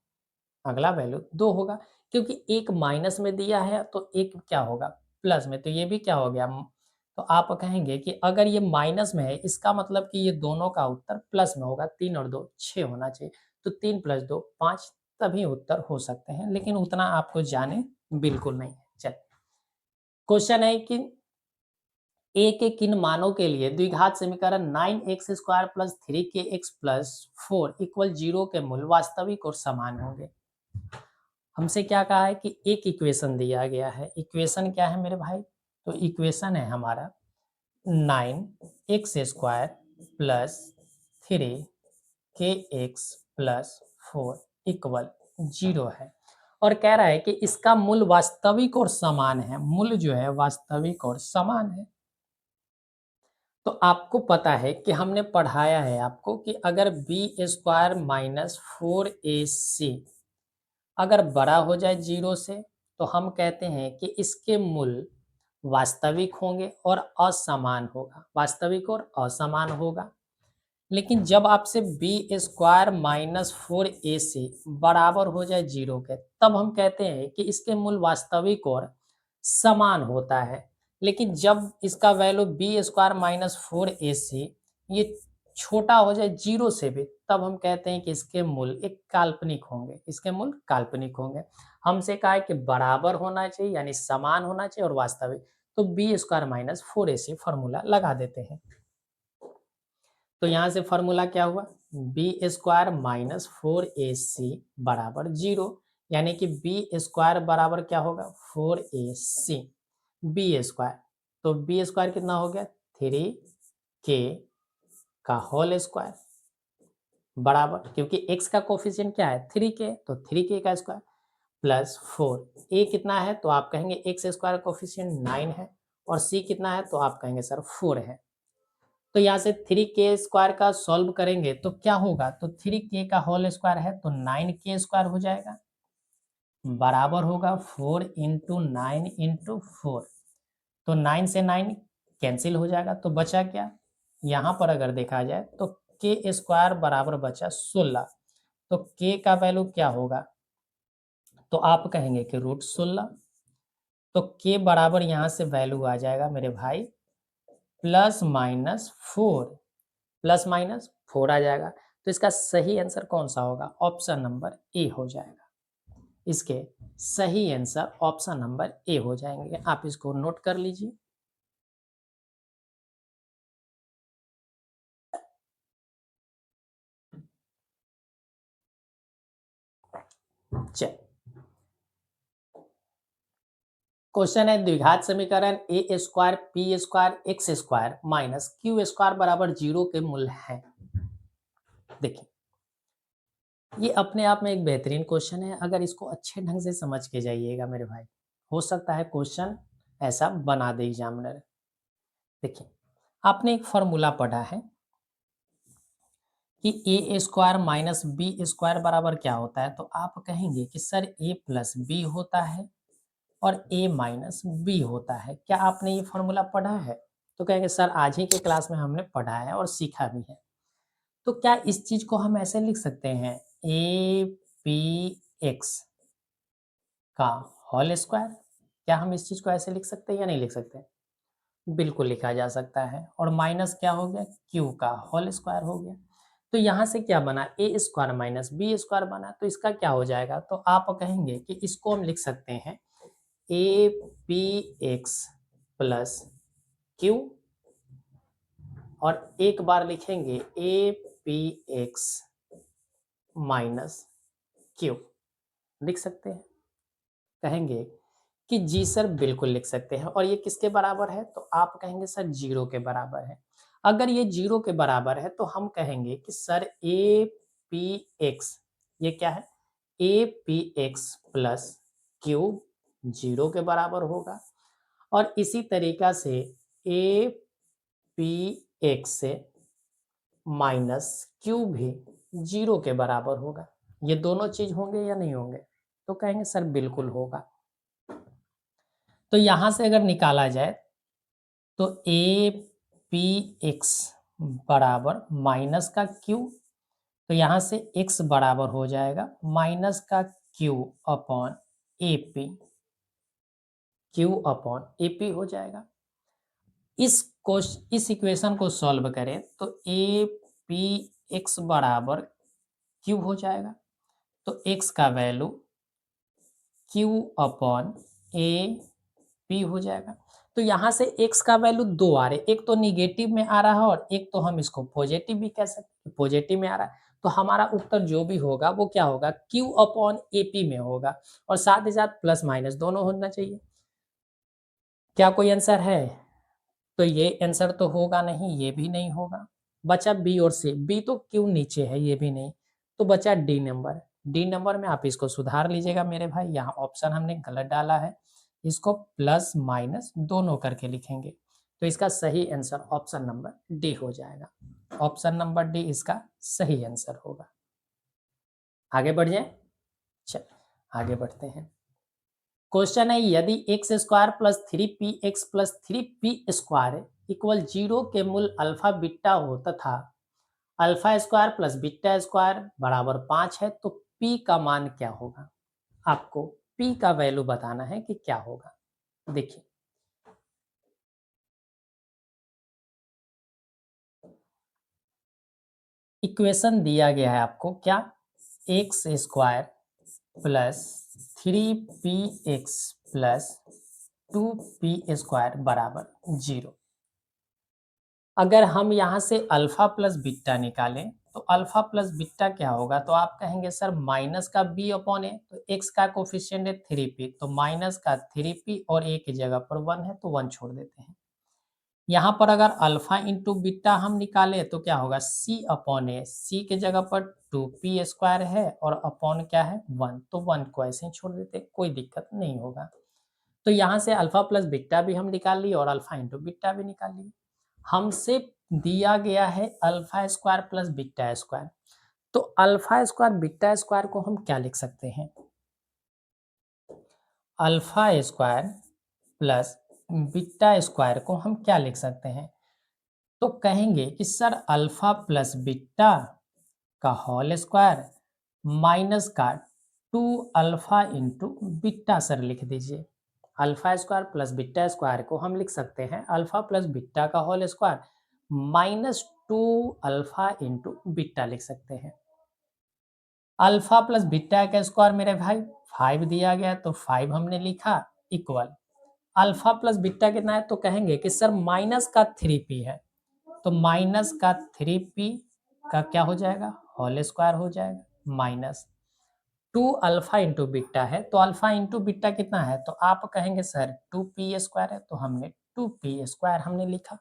अगला वैल्यू 2 होगा, क्योंकि एक माइनस में दिया है तो एक क्या होगा, प्लस में, तो ये भी क्या हो गया, तो आप कहेंगे कि अगर ये माइनस में है इसका मतलब कि ये दोनों का उत्तर प्लस में होगा, 3 और 2 6 होना चाहिए, तो 3 + 2 5 तभी उत्तर हो सकते हैं, लेकिन उतना आपको जाने बिल्कुल नहीं है। चल, क्वेश्चन है कि ए के किन मानों के लिए द्विघात समीकरण 9x² + 3kx + 4 = 0 के मूल वास्तविक और समान होंगे। हमसे क्या कहा है कि एक इक्वेशन दिया गया है, इक्वेशन क्या है मेरे भाई, तो इक्वेशन है हमारा 9x² + 3kx + 4 = 0 है, और कह रहा है कि इसका मूल वास्तविक और समान है, मूल जो है वास्तविक और समान है। तो आपको पता है कि हमने पढ़ाया है आपको कि अगर b² - 4ac अगर बड़ा हो जाए 0 से, तो हम कहते हैं कि इसके मूल वास्तविक होंगे और असमान होगा, वास्तविक और असमान होगा। लेकिन जब आपसे b² - 4ac बराबर हो जाए 0 के, तब हम कहते हैं कि इसके मूल वास्तविक और समान होता है। लेकिन जब इसका वैल्यू b² - 4ac ये छोटा हो जाए 0 से भी, तब हम कहते हैं कि इसके मूल एक काल्पनिक होंगे, इसके मूल काल्पनिक होंगे। हमसे कहा है कि बराबर होना चाहिए यानी समान होना चाहिए और वास्तविक, तो b² - 4ac फॉर्मूला लगा देते हैं। तो यहाँ से फॉर्मूला क्या हुआ, b² - 4ac बराबर 0, यानी कि b² बराबर क्या होगा, 4ac b², तो b² कितना हो गया, 3k का होल स्क्वायर बराबर, क्योंकि x का कोफिशिएंट क्या है 3k, तो 3k का स्क्वायर प्लस 4, a कितना है, तो आप कहेंगे x² कोफिशिएंट 9 है और c कितना है, तो आप कहेंगे सर 4 है। तो यहाँ से 3k² का सॉल्व करेंगे तो क्या होगा, तो 3k का होल स्क्वायर है तो 9k² हो जाएगा, बराबर होगा 4 × 9 × 4, तो 9 से 9 कैंसिल हो जाएगा, तो बचा क्या, यहाँ पर अगर देखा जाए तो k² बराबर बचा 16, तो k का वैल्यू क्या होगा, तो आप कहेंगे कि √16, तो k बराबर यहाँ से वैल्यू आ जाएगा मेरे भाई ±4, ±4 आ जाएगा। तो इसका सही आंसर कौन सा होगा, ऑप्शन नंबर ए हो जाएगा। इसके सही आंसर ऑप्शन नंबर ए हो जाएंगे, आप इसको नोट कर लीजिए। चल, क्वेश्चन है द्विघात समीकरण a² p² x² - q² बराबर 0 के मूल हैं। देखिए ये अपने आप में एक बेहतरीन क्वेश्चन है, अगर इसको अच्छे ढंग से समझ के जाइएगा मेरे भाई, हो सकता है क्वेश्चन ऐसा बना दे एग्जामिनर। देखिए आपने एक फॉर्मूला पढ़ा है कि a² - b² बराबर क्या होता है, तो आप कहेंगे कि सर a + b होता है और a - b होता है। क्या आपने ये फॉर्मूला पढ़ा है, तो कहेंगे सर आज ही के क्लास में हमने पढ़ा है और सीखा भी है। तो क्या इस चीज को हम ऐसे लिख सकते हैं, a p एक्स का होल स्क्वायर। क्या हम इस चीज को ऐसे लिख सकते हैं या नहीं लिख सकते? बिल्कुल लिखा जा सकता है। और माइनस क्या हो गया, क्यू का होल स्क्वायर हो गया। तो यहाँ से क्या बना, ए स्क्वायर माइनस बी स्क्वायर बना। तो इसका क्या हो जाएगा, तो आप कहेंगे कि इसको हम लिख सकते हैं A P x plus Q, और एक बार लिखेंगे A P x minus Q. लिख सकते हैं? कहेंगे कि जी सर बिल्कुल लिख सकते हैं। और ये किसके बराबर है, तो आप कहेंगे सर जीरो के बराबर है। अगर ये जीरो के बराबर है तो हम कहेंगे कि सर ए पी एक्स, ये क्या है, A P x plus Q zero के बराबर होगा। और इसी तरीका से ए पी एक्स से माइनस क्यू भी जीरो के बराबर होगा। ये दोनों चीज होंगे या नहीं होंगे, तो कहेंगे सर बिल्कुल होगा। तो यहां से अगर निकाला जाए तो ए पी एक्स बराबर माइनस का क्यू, तो यहां से एक्स बराबर हो जाएगा माइनस का Q upon A P, Q upon A P हो जाएगा। इस इक्वेशन को सॉल्व करें तो ए पी एक्स बराबर क्यू हो जाएगा। तो एक्स का value Q upon A P हो जाएगा। तो यहाँ से x का वैल्यू 2 आ रहे, एक तो निगेटिव में आ रहा है और एक तो हम इसको पॉजिटिव भी कह सकते हैं, पॉजिटिव में आ रहा है। तो हमारा उत्तर जो भी होगा वो क्या होगा, q अपॉन AP में होगा। और साथ ही साथ प्लस माइनस दोनों होना चाहिए। क्या कोई आंसर है? तो ये आंसर तो होगा नहीं, ये भी नहीं होगा। बचा बी और सी। बी तो क्यों नीचे है, ये भी नहीं। तो बचा डी नंबर। डी नंबर में आप इसको सुधार लीजिएगा मेरे भाई, यहाँ ऑप्शन हमने गलत डाला है। इसको प्लस माइनस दोनों करके लिखेंगे। तो इसका सही आंसर ऑप्शन नंबर डी हो जाएगा। ऑप्शन नंबर डी इसका सही आंसर होगा। आगे बढ़ जाए, चल आगे बढ़ते हैं। क्वेश्चन है, यदि x square plus three P x plus three P square equal zero के मूल अल्फा बीटा हो तथा alpha square plus beta square बराबर 5 है, तो पी का मान क्या होगा? आपको पी का वैल्यू बताना है कि क्या होगा। देखिए, इक्वेशन दिया गया है आपको क्या, x square plus three P x plus two P square बराबर जीरो। अगर हम यहाँ से अल्फा प्लस बीटा निकालें तो अल्फा प्लस बीटा क्या होगा, तो आप कहेंगे सर माइनस का बी अपॉन ए। तो एक्स का कोफिशिएंट है थ्री पी, तो माइनस का थ्री पी और ए की जगह पर वन है तो वन छोड़ देते हैं। यहाँ पर अगर अल्फा इंटू बीटा हम निकाले तो क्या होगा, सी अपॉन ए। सी के जगह पर टू पी स्क्वायर है और अपॉन क्या है, वन, तो वन को ऐसे ही छोड़ देते, कोई दिक्कत नहीं होगा। तो यहाँ से अल्फा प्लस बीटा भी हम निकाल लिए और अल्फा इंटू बीटा भी निकाल लिए। हमसे दिया गया है alpha square plus beta square. तो अल्फा स्क्वायर बीटा स्क्वायर को हम क्या लिख सकते हैं, alpha square plus beta square को हम क्या लिख सकते हैं, तो कहेंगे कि सर अल्फा प्लस बीटा का होल स्क्वायर माइनस का two alpha into beta sir लिख दीजिए। Alpha square plus beta square को हम लिख सकते हैं अल्फा प्लस बीटा का whole square minus two alpha into beta लिख सकते हैं। अल्फा प्लस बीटा का स्क्वायर मेरे भाई 5 दिया गया, तो 5 हमने लिखा इक्वल अल्फा प्लस बीटा कितना है, तो कहेंगे कि सर माइनस का थ्री पी है, तो माइनस का थ्री पी का क्या हो जाएगा, होल स्क्वायर हो जाएगा minus two alpha into beta है। तो अल्फा इंटू बीटा कितना है, तो आप कहेंगे सर टू पी स्क्वायर है, तो हमने टू पी स्क्वायर हमने लिखा।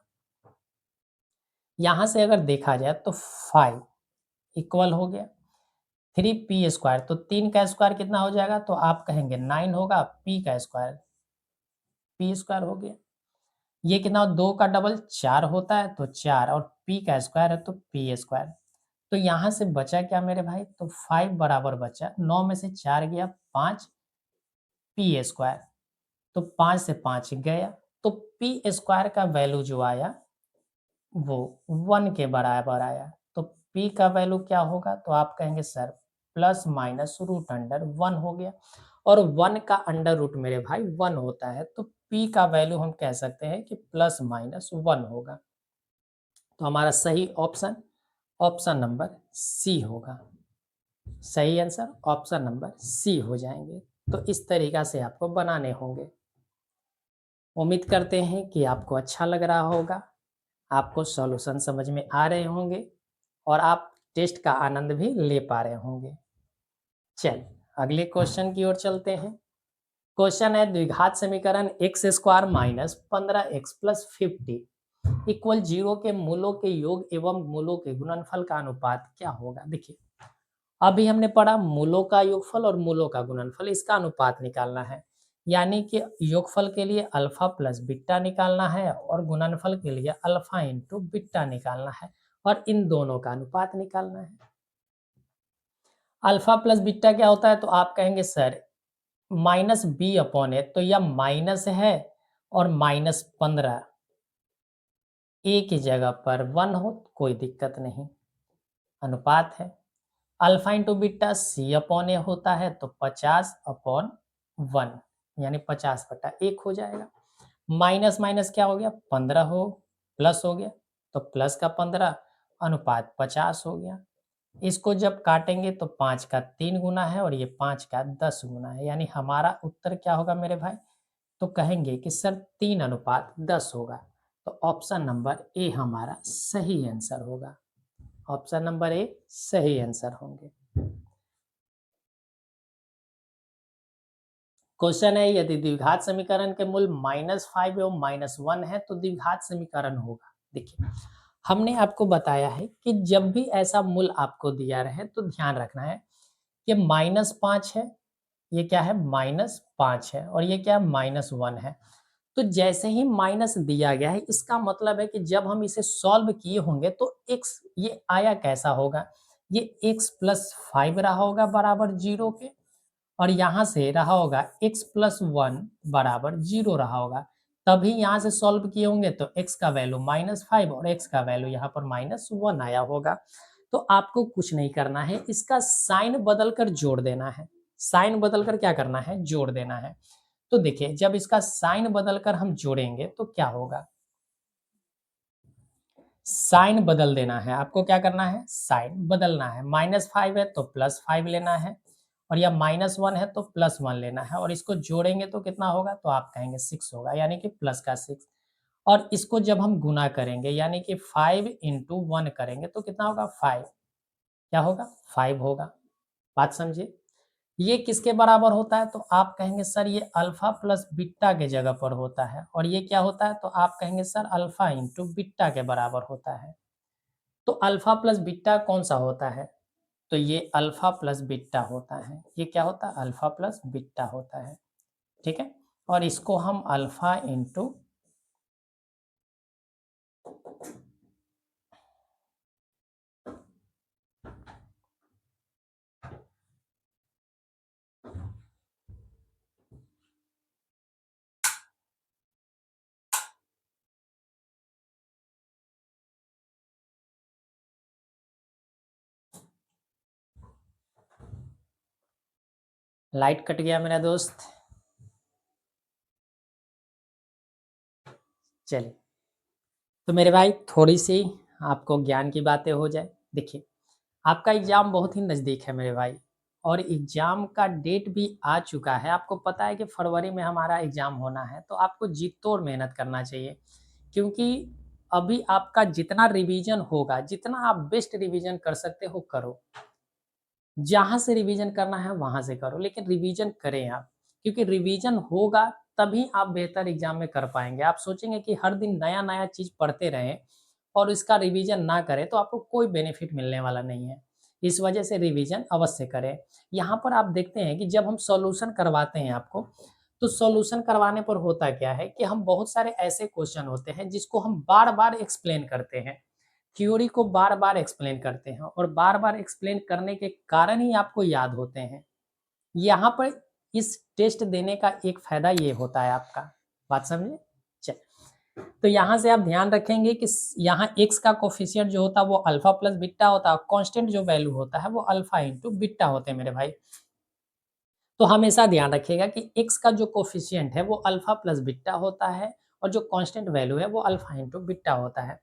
यहां से अगर देखा जाए तो 5 इक्वल हो गया थ्री पी स्क्वायर, तो तीन का स्क्वायर कितना हो जाएगा, तो आप कहेंगे 9 होगा, पी का स्क्वायर पी स्क्वायर हो गया। ये कितना, दो का डबल चार होता है, तो चार, और पी का स्क्वायर है तो पी स्क्वायर। तो यहां से बचा क्या मेरे भाई, तो 5 बराबर बचा, 9 में से 4 गया 5 पी स्क्वायर, तो 5 से 5 गया, तो पी स्क्वायर का वैल्यू जो आया वो 1 के बराबर आया। तो पी का वैल्यू क्या होगा, तो आप कहेंगे sir plus minus root under 1 हो गया, और 1 का अंडर रूट मेरे भाई 1 होता है, तो p का वैल्यू हम कह सकते हैं कि प्लस माइनस 1 होगा। तो हमारा सही ऑप्शन ऑप्शन नंबर सी होगा। सही आंसर ऑप्शन नंबर सी हो जाएंगे। तो इस तरीका से आपको बनाने होंगे। उम्मीद करते हैं कि आपको अच्छा लग रहा होगा, आपको सॉल्यूशन समझ में आ रहे होंगे और आप टेस्ट का आनंद भी ले पा रहे होंगे। चलिए अगले क्वेश्चन की ओर चलते हैं। क्वेश्चन है द्विघात समीकरण x square minus 15x plus 50 equal 0 के मूलों के योग एवं मूलों के गुणनफल का अनुपात क्या होगा। देखिए अभी हमने पढ़ा मूलों का योगफल और मूलों का गुणनफल, इसका अनुपात निकालना है। यानी कि योगफल के लिए अल्फा प्लस बीटा निकालना है और गुणनफल के लिए अल्फा इंटू बीटा निकालना है, और इन दोनों का अनुपात निकालना है। अल्फा प्लस बीटा क्या होता है, तो आप कहेंगे सर माइनस बी अपॉन ए, तो यह माइनस है और माइनस 15 ए की जगह पर 1 हो कोई दिक्कत नहीं, अनुपात है। अल्फा इंटू बीटा सी अपॉन ए होता है, तो 50 अपॉन 1 यानी 50/1 हो जाएगा। माइनस माइनस क्या हो गया 15 हो, प्लस हो गया तो प्लस का 15 अनुपात 50 हो गया। इसको जब काटेंगे तो 5 का 3 गुना है और ये 5 का 10 गुना है, यानी हमारा उत्तर क्या होगा मेरे भाई, तो कहेंगे कि सर 3:10 होगा। तो ऑप्शन नंबर ए हमारा सही आंसर होगा। ऑप्शन नंबर ए सही आंसर होंगे। क्वेश्चन है यदि द्विघात समीकरण के मूल -5 एवं -1 है तो द्विघात समीकरण होगा। देखिए हमने आपको बताया है कि जब भी ऐसा मूल आपको दिया रहे तो ध्यान रखना है कि -5 है, ये क्या है -5 है, और ये क्या है -1 है। तो जैसे ही माइनस दिया गया है इसका मतलब है कि जब हम इसे सॉल्व किए होंगे तो x ये आया कैसा होगा, ये x प्लस 5 रहा होगा बराबर 0 के, और यहाँ से रहा होगा x प्लस 1 बराबर 0 रहा होगा। तभी यहाँ से सॉल्व किए होंगे तो x का वैल्यू -5 और x का वैल्यू यहाँ पर -1 आया होगा। तो आपको कुछ नहीं करना है, इसका साइन बदल कर जोड़ देना है। साइन बदल कर क्या करना है, जोड़ देना है। तो देखिए जब इसका साइन बदलकर हम जोड़ेंगे तो क्या होगा, साइन बदल देना है। आपको क्या करना है, साइन बदलना है। -5 है तो +5 लेना है, और या -1 है तो +1 लेना है, और इसको जोड़ेंगे तो कितना होगा, तो आप कहेंगे 6 होगा, यानी कि प्लस का 6। और इसको जब हम गुना करेंगे यानी कि 5 इंटू 1 करेंगे तो कितना होगा 5, क्या होगा 5 होगा। बात समझिए, ये किसके बराबर होता है, तो आप कहेंगे सर ये अल्फा प्लस बीटा के जगह पर होता है, और ये क्या होता है, तो आप कहेंगे सर अल्फा इंटू बीटा के बराबर होता है। तो अल्फा प्लस बीटा कौन सा होता है, तो ये अल्फा प्लस बीटा होता है। ये क्या होता है, अल्फा प्लस बीटा होता है। ठीक है, और इसको हम अल्फा इंटू लाइट कट गया मेरा दोस्त। चलिए तो मेरे भाई थोड़ी सी आपको ज्ञान की बातें हो जाए। देखिए आपका एग्ज़ाम बहुत ही नज़दीक है मेरे भाई, और एग्ज़ाम का डेट भी आ चुका है। आपको पता है कि फरवरी में हमारा एग्ज़ाम होना है, तो आपको जी तोड़ मेहनत करना चाहिए, क्योंकि अभी आपका जितना रिवीजन होगा, जितना आप बेस्ट रिवीजन कर सकते हो करो। जहाँ से रिवीजन करना है वहाँ से करो, लेकिन रिवीजन करें आप, क्योंकि रिवीजन होगा तभी आप बेहतर एग्जाम में कर पाएंगे। आप सोचेंगे कि हर दिन नया नया चीज़ पढ़ते रहें और इसका रिवीजन ना करें तो आपको कोई बेनिफिट मिलने वाला नहीं है। इस वजह से रिवीजन अवश्य करें। यहाँ पर आप देखते हैं कि जब हम सॉल्यूशन करवाते हैं आपको, तो सॉल्यूशन करवाने पर होता क्या है कि हम बहुत सारे ऐसे क्वेश्चन होते हैं जिसको हम बार बार एक्सप्लेन करते हैं, थ्योरी को बार बार एक्सप्लेन करते हैं, और बार बार एक्सप्लेन करने के कारण ही आपको याद होते हैं। यहाँ पर इस टेस्ट देने का एक फायदा ये होता है आपका। बात समझे। चल तो यहाँ से आप ध्यान रखेंगे कि यहाँ x का कोफिशिएंट जो होता है वो अल्फा प्लस बीटा होता है, कांस्टेंट जो वैल्यू होता है वो अल्फा इंटू बीटा होते हैं मेरे भाई। तो हमेशा ध्यान रखिएगा कि x का जो कोफिशिएंट है वो अल्फा प्लस बीटा होता है और जो कांस्टेंट वैल्यू है वो अल्फा इंटू बीटा होता है।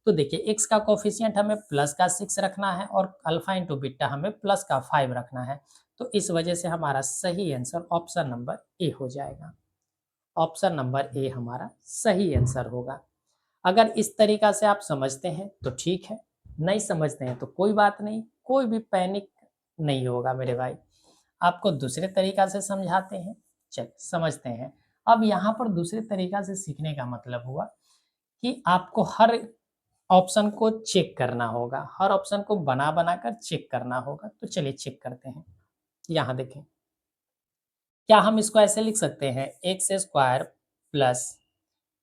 तो देखिए x का कोफिशिएंट हमें प्लस का 6 रखना है और अल्फा इंटू बीटा हमें प्लस का 5 रखना है। तो इस वजह से हमारा सही आंसर ऑप्शन नंबर ए हो जाएगा। ऑप्शन नंबर ए हमारा सही आंसर होगा। अगर इस तरीका से आप समझते हैं तो ठीक है, नहीं समझते हैं तो कोई बात नहीं, कोई भी पैनिक नहीं होगा मेरे भाई। आपको दूसरे तरीका से समझाते हैं, चलिए समझते हैं। अब यहाँ पर दूसरे तरीका से सीखने का मतलब हुआ कि आपको हर ऑप्शन को चेक करना होगा, हर ऑप्शन को बना बना कर चेक करना होगा। तो चलिए चेक करते हैं। यहाँ देखें, क्या हम इसको ऐसे लिख सकते हैं, एक्स स्क्वायर प्लस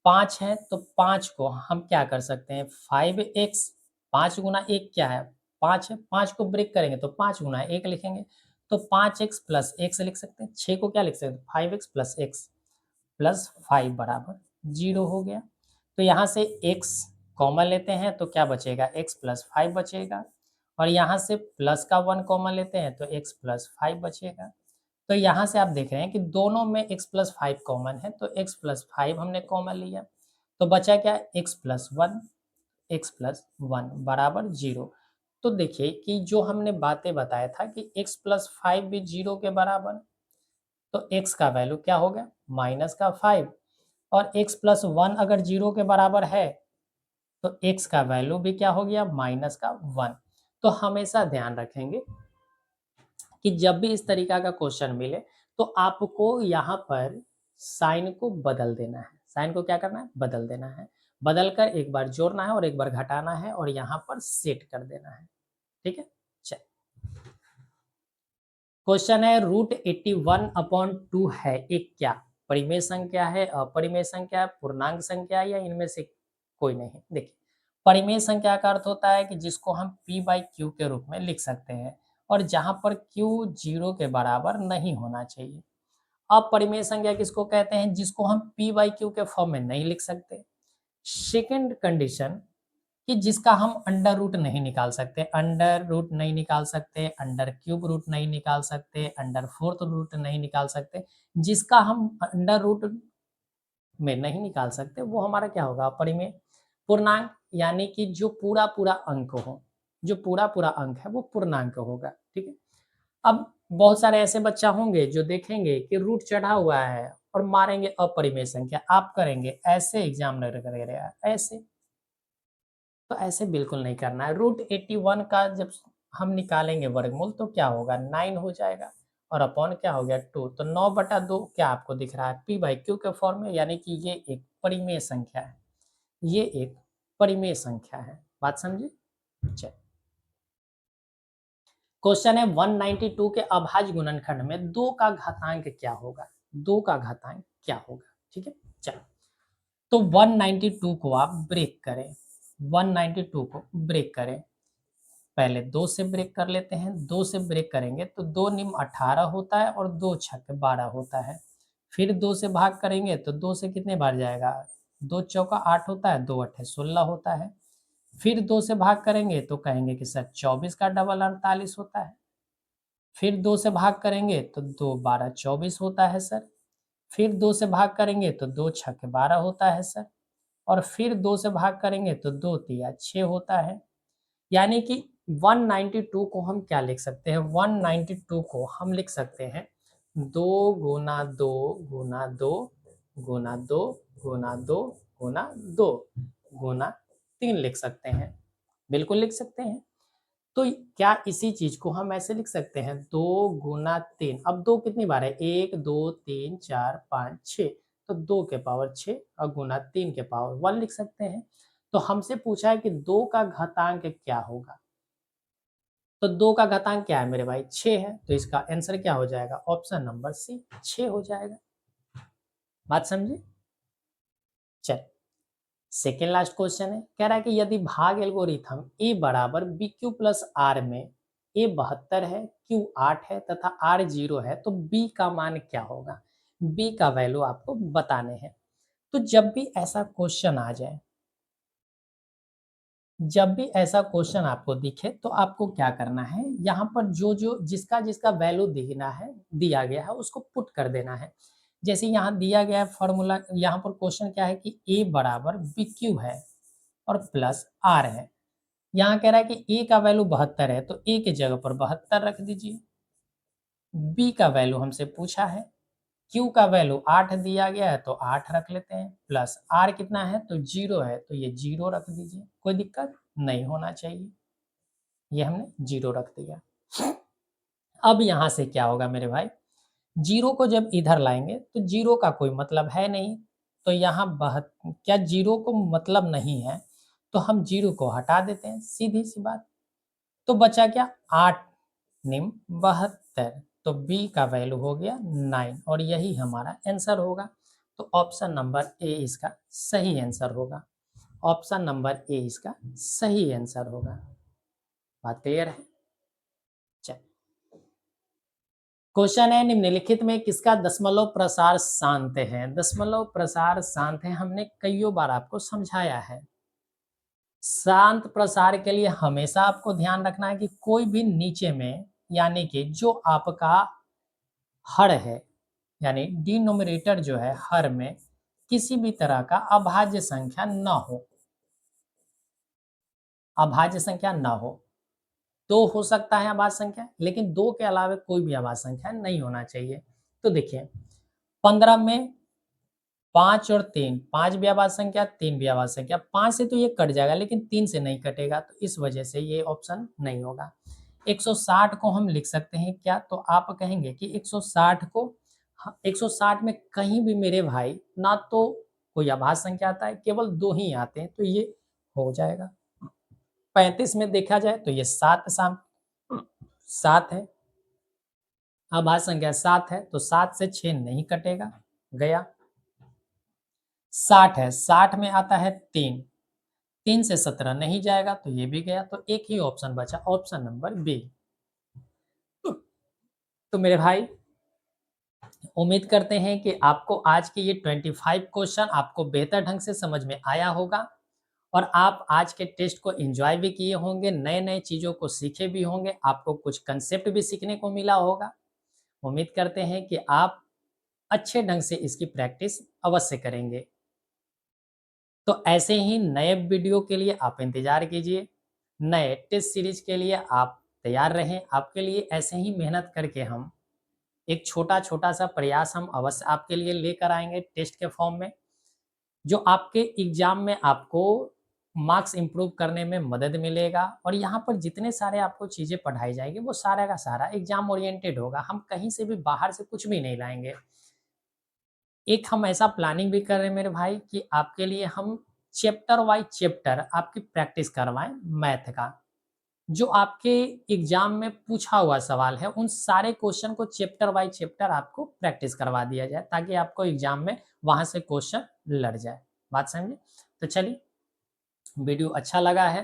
5 है तो 5 को हम क्या कर सकते हैं 5x, 5 गुना 1 क्या है 5 है, 5 को ब्रेक करेंगे तो 5 गुना 1 लिखेंगे। तो 5x प्लस एक्स लिख सकते हैं, 6 को क्या लिख सकते हैं 5x प्लस एक्स प्लस 5 बराबर 0 हो गया। तो यहाँ से x कॉमन लेते हैं तो क्या बचेगा x प्लस 5 बचेगा, और यहाँ से प्लस का 1 कॉमन लेते हैं तो x प्लस 5 बचेगा। तो यहाँ से आप देख रहे हैं कि दोनों में x प्लस 5 कॉमन है तो x प्लस 5 हमने कॉमन लिया। तो बचा क्या x प्लस 1, x प्लस 1 बराबर 0। तो देखिए कि जो हमने बातें बताया था कि x प्लस 5 भी 0 के बराबर, तो x का वैल्यू क्या हो गया माइनस का 5, और x प्लस 1 अगर 0 के बराबर है तो x का वैल्यू भी क्या हो गया माइनस का 1। तो हमेशा ध्यान रखेंगे कि जब भी इस तरीका का क्वेश्चन मिले तो आपको यहाँ पर साइन को बदल देना है। साइन को क्या करना है बदल देना है, बदल कर एक बार जोड़ना है और एक बार घटाना है और यहाँ पर सेट कर देना है। ठीक है, चल क्वेश्चन है √81/2 है एक क्या परिमेय संख्या है, अपरिमेय संख्या है, पूर्णांक संख्या है, या इनमें से कोई नहीं। देखिए परिमेय संख्या का अर्थ होता है कि जिसको हम p/q के रूप में लिख सकते हैं और जहां पर q 0 के बराबर नहीं होना चाहिए। अपरिमेय संख्या किसको कहते हैं जिसको हम p/q के फॉर्म में नहीं लिख सकते। सेकंड कंडीशन कि जिसका हम अंडर रूट नहीं निकाल सकते, अंडर रूट नहीं निकाल सकते, अंडर क्यूब रूट नहीं निकाल सकते, अंडर फोर्थ रूट नहीं निकाल सकते, जिसका हम अंडर रूट में नहीं निकाल सकते वो हमारा क्या होगा अपरिमेय। पूर्णांक यानी कि जो पूरा पूरा अंक हो, जो पूरा पूरा अंक है वो पूर्णांक होगा। ठीक है, अब बहुत सारे ऐसे बच्चा होंगे जो देखेंगे कि रूट चढ़ा हुआ है और मारेंगे अपरिमेय संख्या, आप करेंगे ऐसे एग्जामिनर करेगा ऐसे, तो ऐसे बिल्कुल नहीं करना है। √81 का जब हम निकालेंगे वर्गमूल तो क्या होगा 9 हो जाएगा और अपॉन क्या हो गया 2, तो 9/2 क्या आपको दिख रहा है p/q के फॉर्म में, यानी कि ये एक परिमेय संख्या है, ये एक परिमेय संख्या है। बात समझे। चल क्वेश्चन है 192 के अभाज्य गुणनखंड में 2 का घातांक क्या होगा, 2 का घातांक क्या होगा। ठीक है, चलो तो 192 को आप ब्रेक करें, 192 को ब्रेक करें, पहले 2 से ब्रेक कर लेते हैं। 2 से ब्रेक करेंगे तो 2 निम 18 होता है और 2 छक 12 होता है। फिर 2 से भाग करेंगे तो 2 से कितने बार जाएगा 2 चौका 8 होता है, 2 अट्ठे 16 होता है। फिर 2 से भाग करेंगे तो कहेंगे कि सर 24 का डबल 48 होता है। फिर 2 से भाग करेंगे तो 2 12 24 होता है सर। फिर 2 से भाग करेंगे तो 2 छक 12 होता है सर, और फिर 2 से भाग करेंगे तो 2 तिया 6 होता है। यानी कि 192 को हम क्या लिख सकते हैं, 192 को हम लिख सकते हैं 2 गुना 2 गुना 2 गुना 2 गुना 2 गुना 2 गुना 3 लिख सकते हैं, बिल्कुल लिख सकते हैं। तो क्या इसी चीज को हम ऐसे लिख सकते हैं 2 गुना 3, अब 2 कितनी बार है 1 2 3 4 5 6, तो 2 के पावर 6 और गुना 3 के पावर 1 लिख सकते हैं। तो हमसे पूछा है कि 2 का घातांक क्या होगा, तो 2 का घातांक क्या है मेरे भाई 6 है, तो इसका आंसर क्या हो जाएगा ऑप्शन नंबर सी 6 हो जाएगा। बात समझे। चल सेकेंड लास्ट क्वेश्चन है, कह रहा है कि यदि भाग एल्गोरिथम ए बराबर बी क्यू प्लस आर में ए 72 है, क्यू 8 है तथा आर 0 है तो बी का मान क्या होगा, बी का वैल्यू आपको बताने हैं। तो जब भी ऐसा क्वेश्चन आ जाए, जब भी ऐसा क्वेश्चन आपको दिखे तो आपको क्या करना है, यहाँ पर जो जो जिसका जिसका वैल्यू दिखना है, दिया गया है, उसको पुट कर देना है। जैसे यहाँ दिया गया है फॉर्मूला, यहाँ पर क्वेश्चन क्या है कि ए बराबर बी क्यू है और प्लस आर है। यहाँ कह रहा है कि ए का वैल्यू 72 है, तो ए के जगह पर 72 रख दीजिए। बी का वैल्यू हमसे पूछा है, क्यू का वैल्यू 8 दिया गया है तो 8 रख लेते हैं, प्लस आर कितना है तो 0 है, तो ये 0 रख दीजिए, कोई दिक्कत नहीं होना चाहिए। ये हमने 0 रख दिया। अब यहाँ से क्या होगा मेरे भाई, 0 को जब इधर लाएंगे तो 0 का कोई मतलब है नहीं, तो यहाँ क्या 0 को मतलब नहीं है, तो हम 0 को हटा देते हैं, सीधी सी बात। तो बचा क्या, 8 निम 72, तो बी का वैल्यू हो गया 9 और यही हमारा आंसर होगा। तो ऑप्शन नंबर ए इसका सही आंसर होगा। ऑप्शन नंबर ए इसका सही आंसर होगा। बात क्लियर है? चल, क्वेश्चन है, निम्नलिखित में किसका दशमलव प्रसार शांत है? दशमलव प्रसार शांत है, हमने कईयों बार आपको समझाया है। शांत प्रसार के लिए हमेशा आपको ध्यान रखना है कि कोई भी नीचे में, यानी कि जो आपका हर है, यानी डिनोमिनेटर जो है हर में, किसी भी तरह का अभाज्य संख्या न हो, अभाज्य संख्या न हो। दो हो सकता है अभाज्य संख्या, लेकिन दो के अलावा कोई भी अभाज्य संख्या नहीं होना चाहिए। तो देखिए 15 में 5 और 3, 5 भी अभाज्य संख्या, 3 भी अभाज्य संख्या। 5 से तो ये कट जाएगा, लेकिन 3 से नहीं कटेगा, तो इस वजह से ये ऑप्शन नहीं होगा। 160 को हम लिख सकते हैं क्या, तो आप कहेंगे कि 160 को, 160 में कहीं भी मेरे भाई ना तो कोई अभाज्य संख्या आता है, केवल दो ही आते हैं, तो ये हो जाएगा। 35 में देखा जाए तो ये 7 है, अभाज्य संख्या 7 है, तो 7 से 6 नहीं कटेगा, गया। 60 है, 60 में आता है 3, 3 से 17 नहीं जाएगा, तो ये भी गया। तो एक ही ऑप्शन बचा, ऑप्शन नंबर बी। तो मेरे भाई उम्मीद करते हैं कि आपको आज के ये 25 क्वेश्चन आपको बेहतर ढंग से समझ में आया होगा और आप आज के टेस्ट को एंजॉय भी किए होंगे, नए नए चीज़ों को सीखे भी होंगे, आपको कुछ कंसेप्ट भी सीखने को मिला होगा। उम्मीद करते हैं कि आप अच्छे ढंग से इसकी प्रैक्टिस अवश्य करेंगे। तो ऐसे ही नए वीडियो के लिए आप इंतजार कीजिए, नए टेस्ट सीरीज के लिए आप तैयार रहें। आपके लिए ऐसे ही मेहनत करके हम एक छोटा छोटा सा प्रयास हम अवश्य आपके लिए लेकर आएंगे टेस्ट के फॉर्म में, जो आपके एग्जाम में आपको मार्क्स इंप्रूव करने में मदद मिलेगा। और यहाँ पर जितने सारे आपको चीज़ें पढ़ाई जाएगी वो सारा का सारा एग्जाम ओरिएंटेड होगा, हम कहीं से भी बाहर से कुछ भी नहीं लाएंगे। एक हम ऐसा प्लानिंग भी कर रहे हैं मेरे भाई कि आपके लिए हम चैप्टर वाइज चैप्टर आपकी प्रैक्टिस करवाएं मैथ का। जो आपके एग्जाम में पूछा हुआ सवाल है, उन सारे क्वेश्चन को चैप्टर बाय चैप्टर आपको प्रैक्टिस करवा दिया जाए, ताकि आपको एग्जाम में वहां से क्वेश्चन लड़ जाए। बात समझे? तो चलिए, वीडियो अच्छा लगा है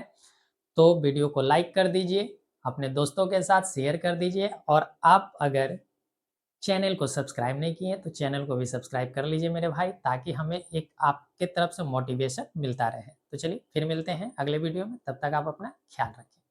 तो वीडियो को लाइक कर दीजिए, अपने दोस्तों के साथ शेयर कर दीजिए, और आप अगर चैनल को सब्सक्राइब नहीं किए तो चैनल को भी सब्सक्राइब कर लीजिए मेरे भाई, ताकि हमें एक आपके तरफ से मोटिवेशन मिलता रहे। तो चलिए फिर मिलते हैं अगले वीडियो में, तब तक आप अपना ख्याल रखें।